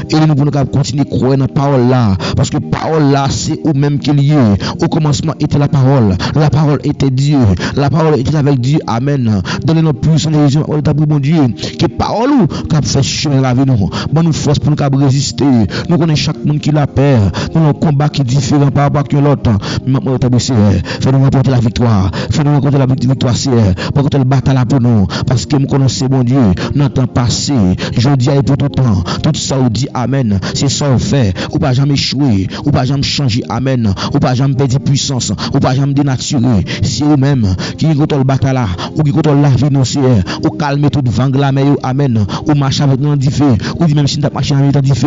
S3: Et nous pouvons continuer à croire dans la parole là. Parce que la parole là, c'est au même qu'il y est. Au commencement était la parole. La parole était Dieu. La parole était avec Dieu. Amen. Donnez-nous plus de raison, mon Dieu, que parole qui a fait chemin avec nous. Bonne nous force pour nous résister. Nous connaissons chaque monde qui l'a peur. Nous avons un combat qui est différent par rapport à l'autre. Maintenant, fais-nous remporter la victoire. Fais-nous remporter la victoire, Seigneur. Pour que tu bataille là pour nous. Parce que nous connaissons, mon Dieu, notre temps passé. Je dis et pour tout temps. Tout ça, on dit Amen. C'est ça on fait. Ou pas jamais échouer. Ou pas jamais changer. Amen. Ou pas jamais perdre puissance. Ou pas jamais dénaturer. C'est eux-mêmes qui contre le bataille là. Ou qui contre la vie, non, Seigneur. Ou calmer toute vang la mer. Amen. Ou marcher avec nous en diffé. Ou dit même si nous avons marché avec nous en diffé.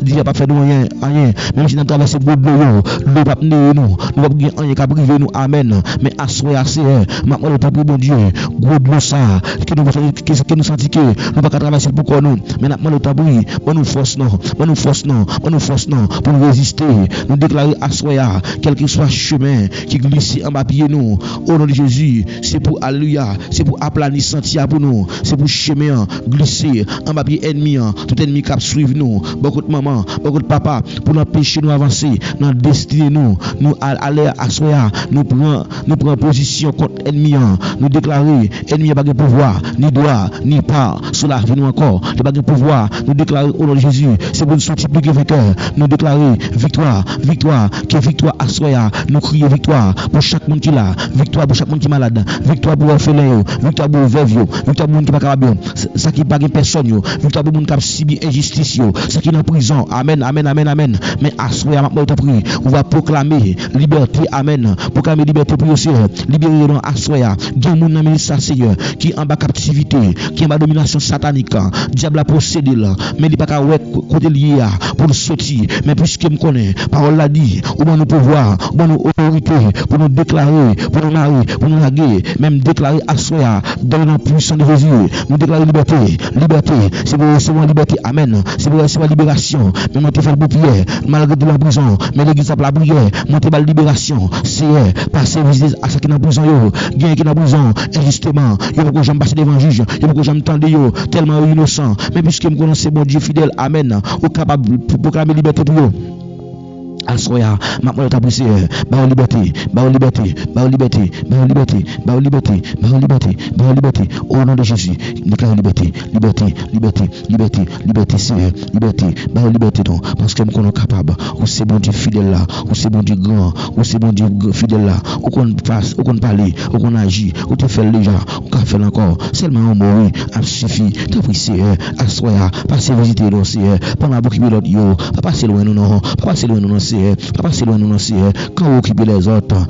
S3: Dieu pas fait nous rien. Même si nous avons traversé le l'eau va venir nous. Nous va rien rien qui priver nous. Amen. Mais assoyez Seigneur. Maintenant le temps pour bon Dieu. Gros de ça. Que nous senti que nous pas traverser pour nous. Mais maintenant le temps pour nous force non. Nous force non pour nous résister. Nous déclarer assoyez quel que soit chemin qui glisse en bas pied nous. Au nom de Jésus, c'est pour alléluia, c'est pour aplanir sentier pour nous. C'est pour chemin glisser en bas pied ennemi, tout ennemi qui suivre nous. Beaucoup de maman, beaucoup de papa pour empêcher nous avancer dans destinée nous aller assoya, nous prend position contre ennemi, nous déclarer ennemi pas de pouvoir, ni droit, ni part sur la vie nous encore, il pas de pouvoir, nous déclarer au nom de Jésus, c'est pour nous multiplier vainqueur, nous déclarer victoire, que victoire assoya, nous crier victoire pour chaque monde qui là, victoire pour chaque monde qui est malade, victoire pour orphelin, victoire pour veuve, victoire pour monde qui pas capable, ça qui pas personne, victoire pour monde qui a subi injustice, ça qui est en prison. Amen. Mais assoya maintenant t'as pris, on va proclamer liberté. Amen. Proclamer liberté pour aussi, libérer dans assoya. Gain monde dans ministère Seigneur qui en bas captivité, qui en bas domination satanique, diable a possédé là, mais il pas qu'à ouais côté lié pour sortir. Mais puisque me connaît, parole l'a dit, ou bon nous pouvoir, ou bon nous autorité pour nous déclarer, pour nous marier, pour nous laguer, même déclarer assoya dans le nom puissant de Jésus. Nous déclarer liberté, c'est pour recevoir liberté. Amen. C'est pour recevoir libération. Mais moi, tu fais le beau prière, malgré de la prison, mais l'église a la prière, moi, tu la libération. C'est passer visiter à ce qui est dans la prison, gain qui est dans la prison, injustement, il y a beaucoup de gens passer devant juge, il y a beaucoup de gens tendent, tellement innocent. Mais puisque je connais ce bon Dieu fidèle, Amen, ou capable de proclamer liberté pour eux. Assoya, maintenant t'as poussé, liberté, au nom de Jésus, déclare liberté, Seigneur, liberté donc, parce que nous sommes capables, ou c'est bon Dieu fidèle là, ou c'est bon Dieu grand, ou c'est bon Dieu fidèle là, ou qu'on passe, ou qu'on parle, ou qu'on agit, ou te fait déjà, ou qu'on fait encore, seulement on mourit, a suffi, t'as pris Seigneur, assoya, passez visiter donc Seigneur, pendant beaucoup de l'autre yo, pas passer loin nous non, pas passer loin nous Seigneur, quand vous occupez les autres,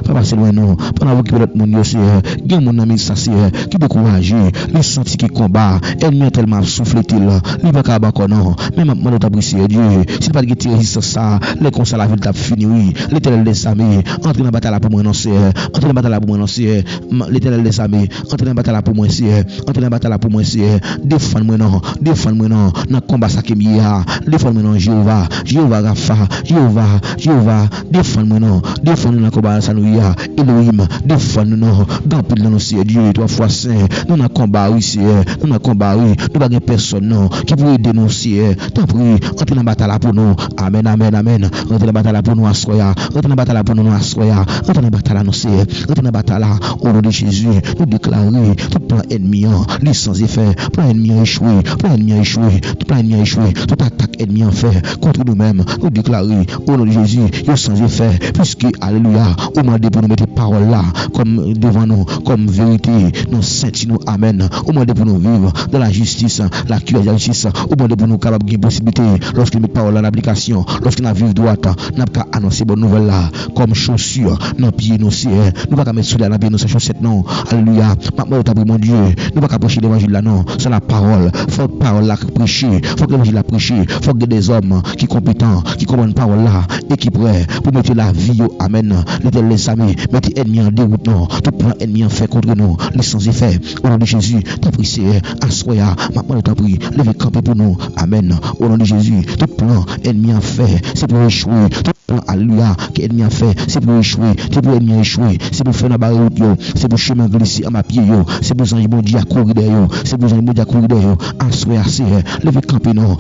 S3: pas passer loin nous, pendant vous occupez l'autre monde Seigneur, gain mon ami ça Seigneur, qui découragé, les sentis qui combat, ennemi tellement soufflé là, il va pas encore non, même maintenant t'as pris Dieu, s'il pas de résistance ça, les conseils la ville t'a fini oui, l'Éternel des armées, entre dans la bataille pour moi non Seigneur, entre dans la bataille pour moi non Seigneur, l'Éternel des armées, entre dans la bataille pour moi Seigneur, entre dans la bataille pour moi Seigneur, défends-moi non, dans combat ça qui m'y a, défends-moi non Jéhovah, Jéhovah Rapha, Jéhovah, défends-nous non, défends-nous dans le combat ça nous y a, Elohim, défends-nous non, dans le dans nos Seigneur Dieu, 3 fois saint, nous dans combat oui Seigneur, nous dans combat oui, nous pas personne non, qui pourrait dénoncer, t'en prie, entre dans la bataille pour nous, amen, amen, amen, entre dans la bataille pour nous assoya, entre dans la bataille pour nous assoya, entre dans la bataille annoncer, entre dans la bataille au nom de Jésus, nous déclarer tout plan ennemi, les sans effet, plan ennemi échoué, plan ennemi échoué, tout plan ennemi échoué, toute attaque ennemi en fait contre nous-mêmes, nous déclarer au nom de Jésus, il sans effet, puisque alléluia, au demandé pour nous mettre parole là comme devant nous, comme vérité, nous sentis nous amen, au demandé pour nous vivre dans la justice, la cure de la justice, au demandé pour nous capables de possibilité, lorsque nous mettons parole en application, lorsque nous vivons droite, nous pas annoncer bonne nouvelle là, comme chaussure, dans pied nous c'est, nous pas mettre souliers dans pied nous c'est chaussette non, alléluia, maintenant mon Dieu, nous pas prêcher l'évangile là non, c'est la parole, faut parole là prêcher, faut que l'évangile là prêcher, faut que des hommes qui compétents, qui comprennent parole là et qui prêts pour mettre la vie au amen, les amis, mettre ennemi en déroute non, tout plan ennemi en fait contre nous, les sans effet, au nom de Jésus, t'as pris c'est assoya, maintenant t'as pris, levez camper pour nous, amen, au nom de Jésus, tout plan ennemi en fait, c'est pour échouer, tout plan alléluia, qu'ennemi en fait, c'est pour échouer, c'est pour ennemi échouer, c'est pour faire la barre route yo, c'est pour chemin glisser à ma pied yo, c'est pour ange bon Dieu à courir derrière, c'est pour ange bon Dieu à courir derrière, assoya c'est, levez camper non,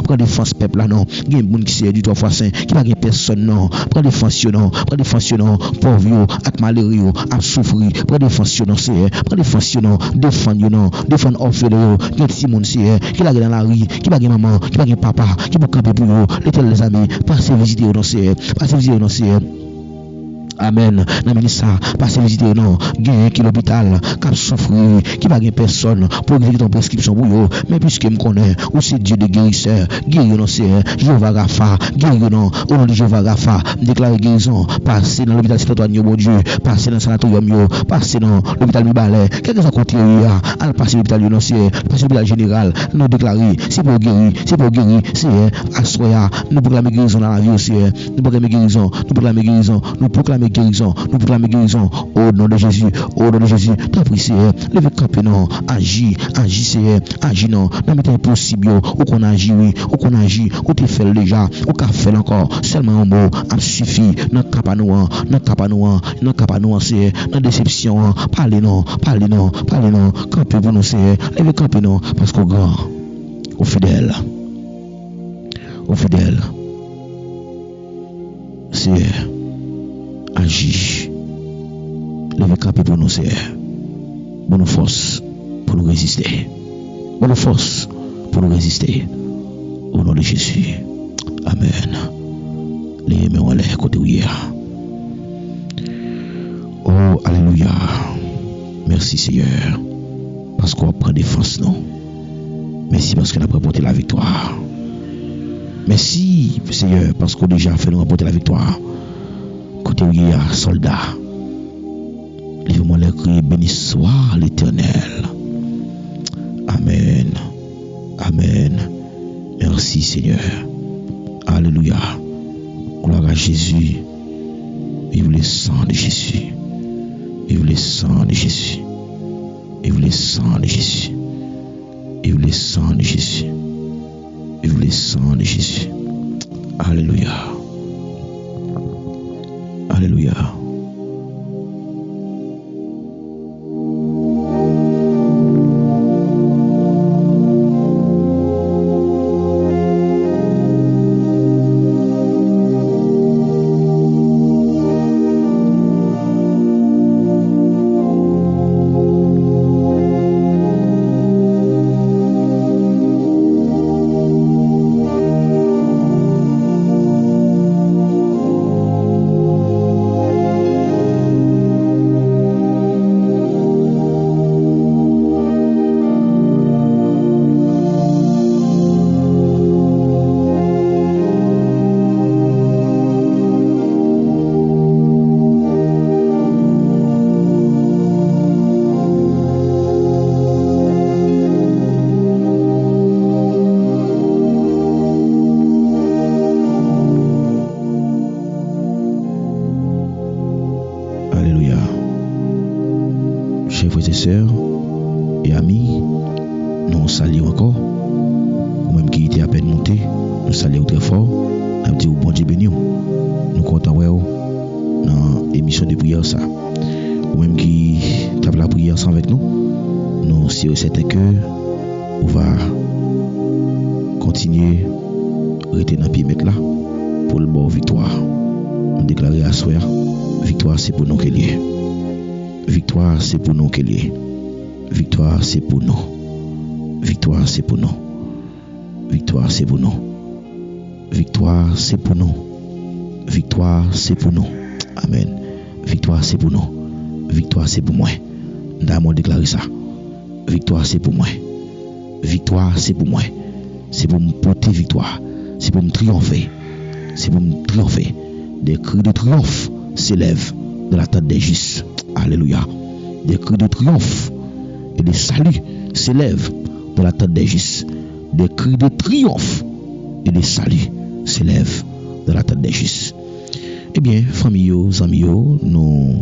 S3: prends défense peuple là non, il y a un monde qui c'est du 3 fois saint, qui n'a personne non, prends défense non, pauvre yo, ak malheureux yo, à souffrir, prends défense non c'est, prends défense non, défendre orphelin yo, il y a petit monde c'est, qui la dans la rue, qui pas maman, qui pas papa, qui peut camper pour yo, les amis, passez visiter dans c'est, amen, n'a ça, passez visiter non, gain qui l'hôpital, cap souffrir, qui pas personne pour écrire ton prescription pour yo, mais puisque me connaît, ou c'est Dieu de guérisseur, guérir non c'est Jéhovah Rapha, guérir non, au nom de Jéhovah Rapha, déclarer guérison, passer dans l'hôpital Saint-Antoine bon Dieu, passer dans le sanatorium yo, passer dans l'hôpital Mibalais, quelque chose à côté là, al passer l'hôpital non c'est, passer l'hôpital général, nous déclarer, c'est pour guérir, c'est assoya, nous proclamer guérison dans la vie aussi, nous proclamer guérison, nous proclamer guérison au nom de Jésus, t'as pris c'est, levez camper non, agis non, non mais impossible, ou qu'on agit oui, ou qu'on agit, ou t'es fait déjà, ou qu'a fait encore, seulement un mot, a suffi, non capanouan, c'est, non déception, parlez non, camper pour nous c'est, levez camper non, parce qu'au grand, au fidèle, c'est agir. Levez camper pour nous, c'est bonne force pour nous résister. Bonne force pour nous résister. Au nom de Jésus. Amen. Les mains en l'air côté où il y a. Oh, alléluia. Merci Seigneur. Parce qu'on prend défense, non. Merci parce qu'on a remporté la victoire. Merci Seigneur parce qu'on a déjà fait nous remporter la victoire. Côté où il y a soldats. Lève-moi les cris, béni soit l'Éternel. Amen. Merci Seigneur. Alléluia. Gloire à Jésus. Vive le sang de Jésus. Vive le sang de Jésus. Vive le sang de Jésus. Vive le sang de Jésus. Vive le sang de Jésus. Alléluia. Alléluia. Sœurs et amis, nous saluons encore. Ou même qui était à peine monté, nous salue très fort. Nous dit bon Dieu béni. Nous comptons dans l'émission de prière ça. Ou même qui tape la prière ensemble avec nous. Nous sommes certains que on va continuer à rester dans le pied là pour le bon victoire. On déclare à soi, victoire c'est pour nous qu'elle est. Victoire c'est pour nous qu'elle est. Victoire c'est pour nous. Victoire c'est pour nous. Victoire c'est pour nous. Victoire c'est pour nous. Victoire c'est pour nous. Amen. Victoire c'est pour nous. Victoire c'est pour moi. Nous avons déclaré ça. Victoire c'est pour moi. Victoire c'est pour moi. C'est pour me porter victoire. C'est pour me triompher. C'est pour me triompher. Des cris de triomphe s'élèvent de la tête des justes. Alléluia. Des cris de triomphe et de salut s'élèvent de la tête des justes. Des cris de triomphe et de salut s'élèvent de la tête des justes. Eh bien, famille, amis, nous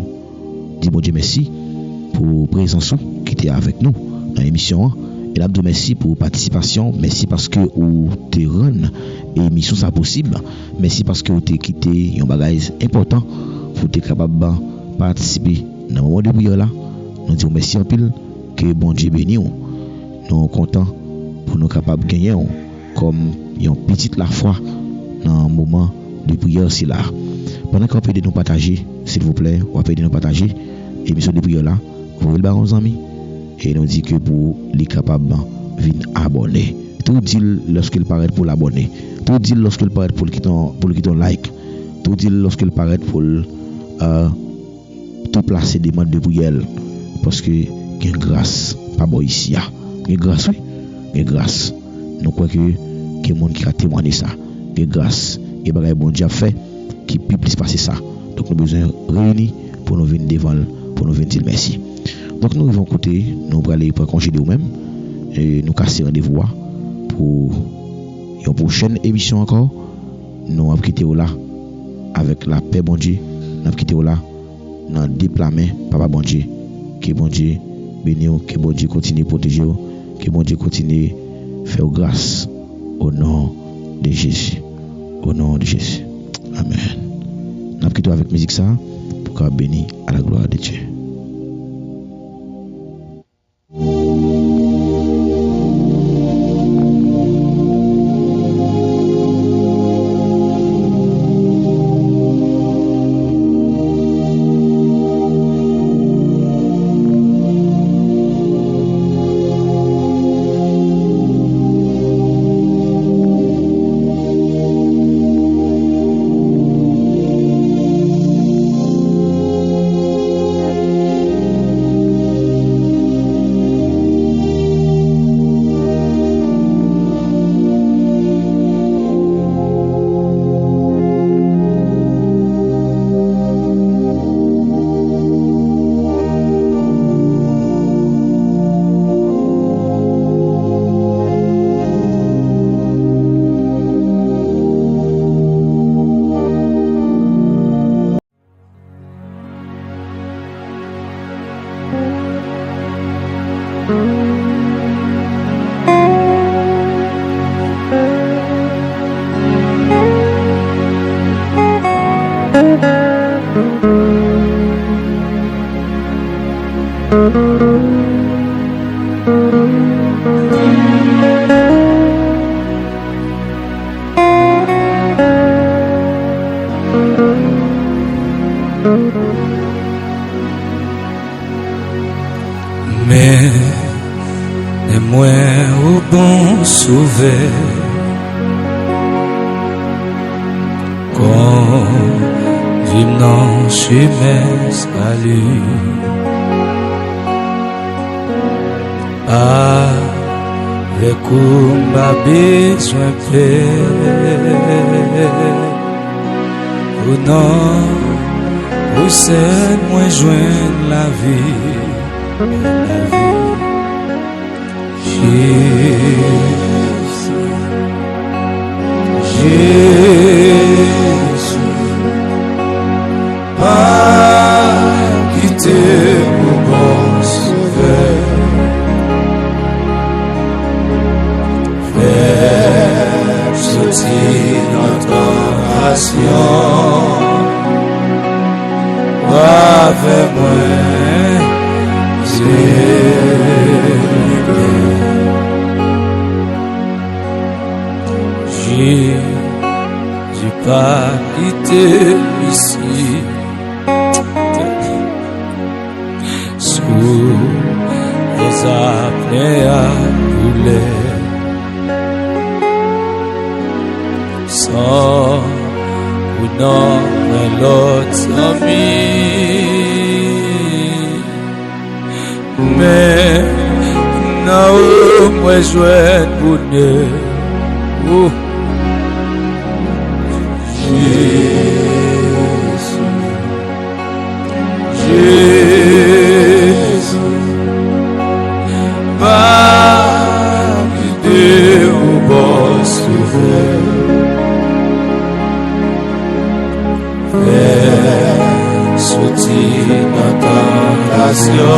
S3: disons Dieu merci pour présence qui était avec nous dans l'émission. Et là, merci pour participation. Merci parce que vous te rendu l'émission ça possible. Merci parce que vous te quitté un bagage important pour être capable de participer dans le moment de prière là. Nous disons merci en pile. Que bon Dieu bénisse. Nous sommes contents pour nous capables de gagner comme une petite la foi dans le moment de prière c'est là. Pendant qu'on peut de nous partager, s'il vous plaît, on peut de nous partager l'émission de prière là. Vous voyez le aux amis. Et nous dit que pour les capables de venir abonner. Tout dit lorsqu'il paraît pour l'abonner. Tout dit lorsqu'il paraît pour le quitter like. Tout dit lorsqu'il paraît pour tout placer des demandes de prière. Parce que il y a une grâce, pas bon ici. Il y a une grâce, oui. Il y a une grâce. Nous croyons que il y a un monde qui a témoigné ça. Il y a une grâce. Il y a un bon Dieu fait qui peut plus passer ça. Donc nous avons besoin de réunir pour nous venir devant, pour nous venir dire merci. Donc nous allons côté, nous allons aller pour congé de nous-mêmes et nous casser rendez-vous pour une prochaine émission encore. Nous allons quitter là avec la paix bon Dieu. Nous allons quitter là dans déploiement papa bon Dieu. Que bon Dieu bénisse, que bon Dieu continue à protéger, que bon Dieu continue à faire grâce au nom de Jésus. Au nom de Jésus. Amen. Nous allons quitter avec musique ça pour qu'on bénisse à la gloire de Dieu.
S2: Mais moi au bon sauvé quand vim dans chemin salut avec où m'a besoin plaire ou non ou c'est moi joindre la vie. Jésus, pas quitter mon bon sauveur, faire sortir notre passion. Avec moi, j'ai pas quitté ici sous les appelés à brûler sans ou non l'autre ami. Mais non, moi je vais bonheur. Jésus, pas de bon souffle, fais sortir notre tentation.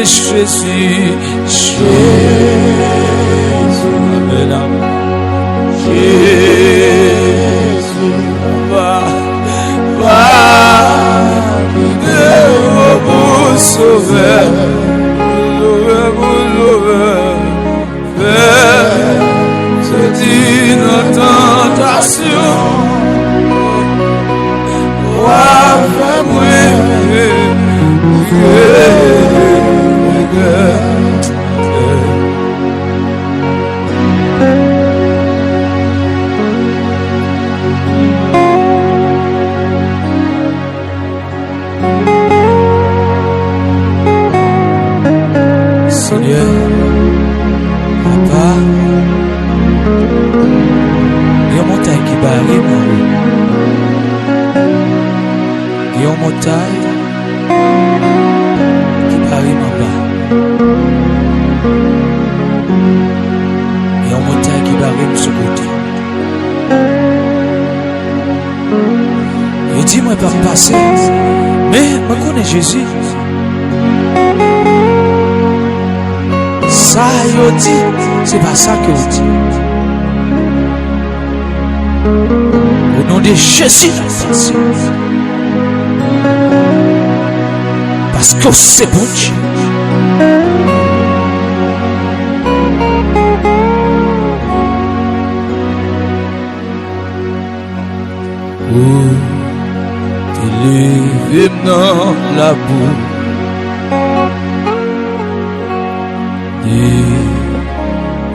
S2: Jésus, Jésus, va nous sauver, sortir notre tentation. Seigneur, Papa, il y a une montagne qui va arriver. Il y a une montagne qui va arriver en bas. Il y a une montagne qui va arriver de ce côté. Il dit, moi, je ne peux pas passer. Mais je connais Jésus. Ça, il dit, c'est pas ça que vous dit. Au nom de Jésus, parce que c'est bon Dieu. Oh, t'es levé dans la boue.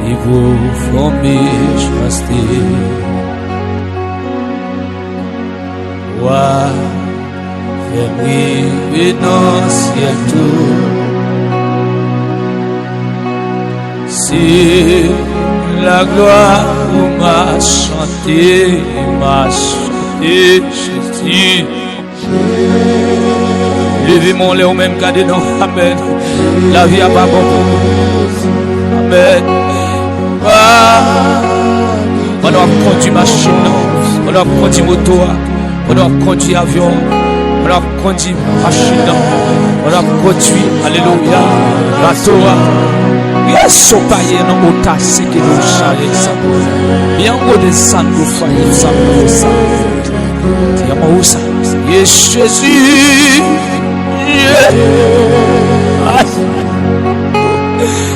S2: Et vous formez chasteté. Wa fermez dans ciel tout. C'est la gloire où m'a chanté Jésus. Levez mon lait au même cas dedans. Amen. La vie a pas bon. Amen. On doit conduire machine, on doit conduire moto, on doit conduire avion, on doit conduire machine, on doit conduire, alléluia, bateau. Yes, so paye non ota c'est que nous charger ça. Bien au descendre nous faire ça pour ça. Tiens moi ça. Yes Jésus.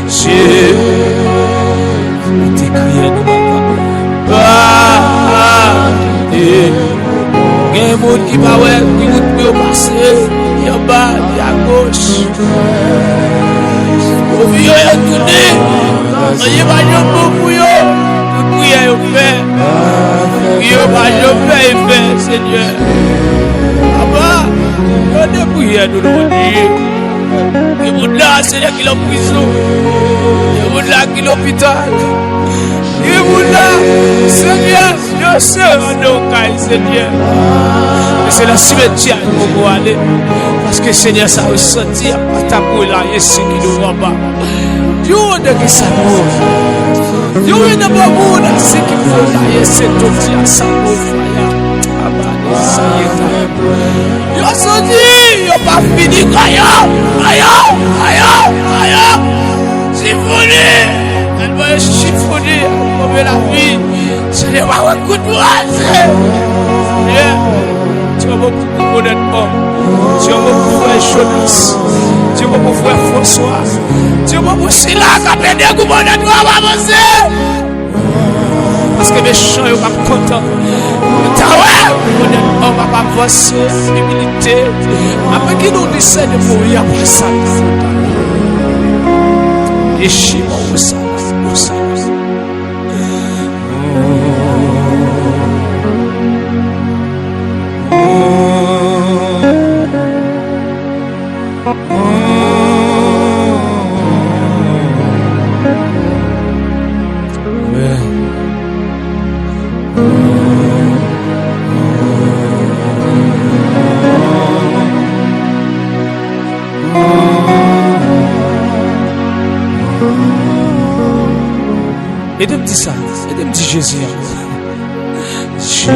S2: Jésus. Crier nous papa. Il y a un monde qui va ouais, qui vous passer, il y a bas, il y a gauche. Au vieux, il y a tourné. Il y a pas de beaucoup, il y a prier au fait. Il y a pas de fait, Seigneur. Papa, il y a des prières de l'autre. Il y a là, Seigneur, qui est en prison. Il y a là, qui est l'hôpital. Il y a là, Seigneur, je sais, Seigneur. Mais c'est le cimetière où on va aller. Parce que Seigneur, ça va sortir. Ta boule là, il y a ce qui nous va pas. Dieu, on a que ça nous. Dieu, on a pas boule là, ce qui nous va là, il y a ce qui nous ça nous va. Ça y est. Il y a sorti, il y a pas pas fini. Chiffonné. Elle va chiffonner. Pour la vie. Seigneur, va écoute-moi. Tu vas beaucoup pour honnêtement. Tu vas beaucoup pour frère Jonas. Tu vas beaucoup pour frère François. Tu vas beaucoup pour Sila. Capédé, comment on va avancer. Parce que mes chants, ils sont contents. On va pas avancer. Humilité. Après qui nous décide de mourir pour ça. Et chimo pour ça. Et de me dire ça, et de me dire Jésus. Jésus.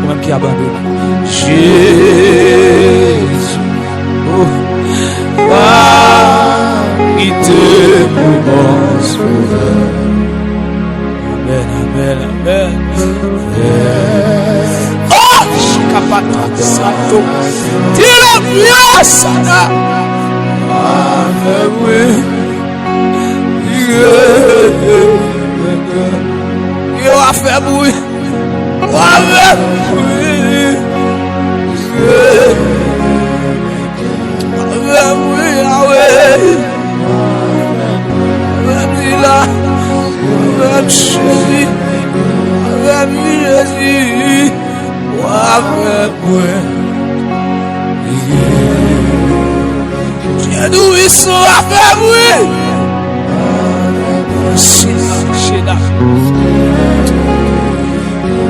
S2: Moi-même qui abandonne. Jésus. Oh. Il te propose. Amen, amen, amen. Oh! Shikapata Sato. Tire bien Sana. Amen, oui. Yo a fait bruit.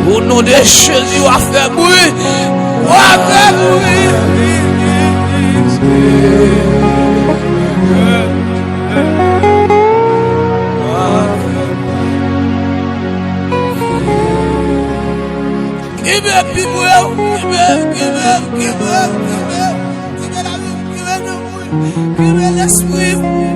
S2: Au nom de Jésus, on va faire bruit. On va faire bruit. Give me people. Give me l'esprit.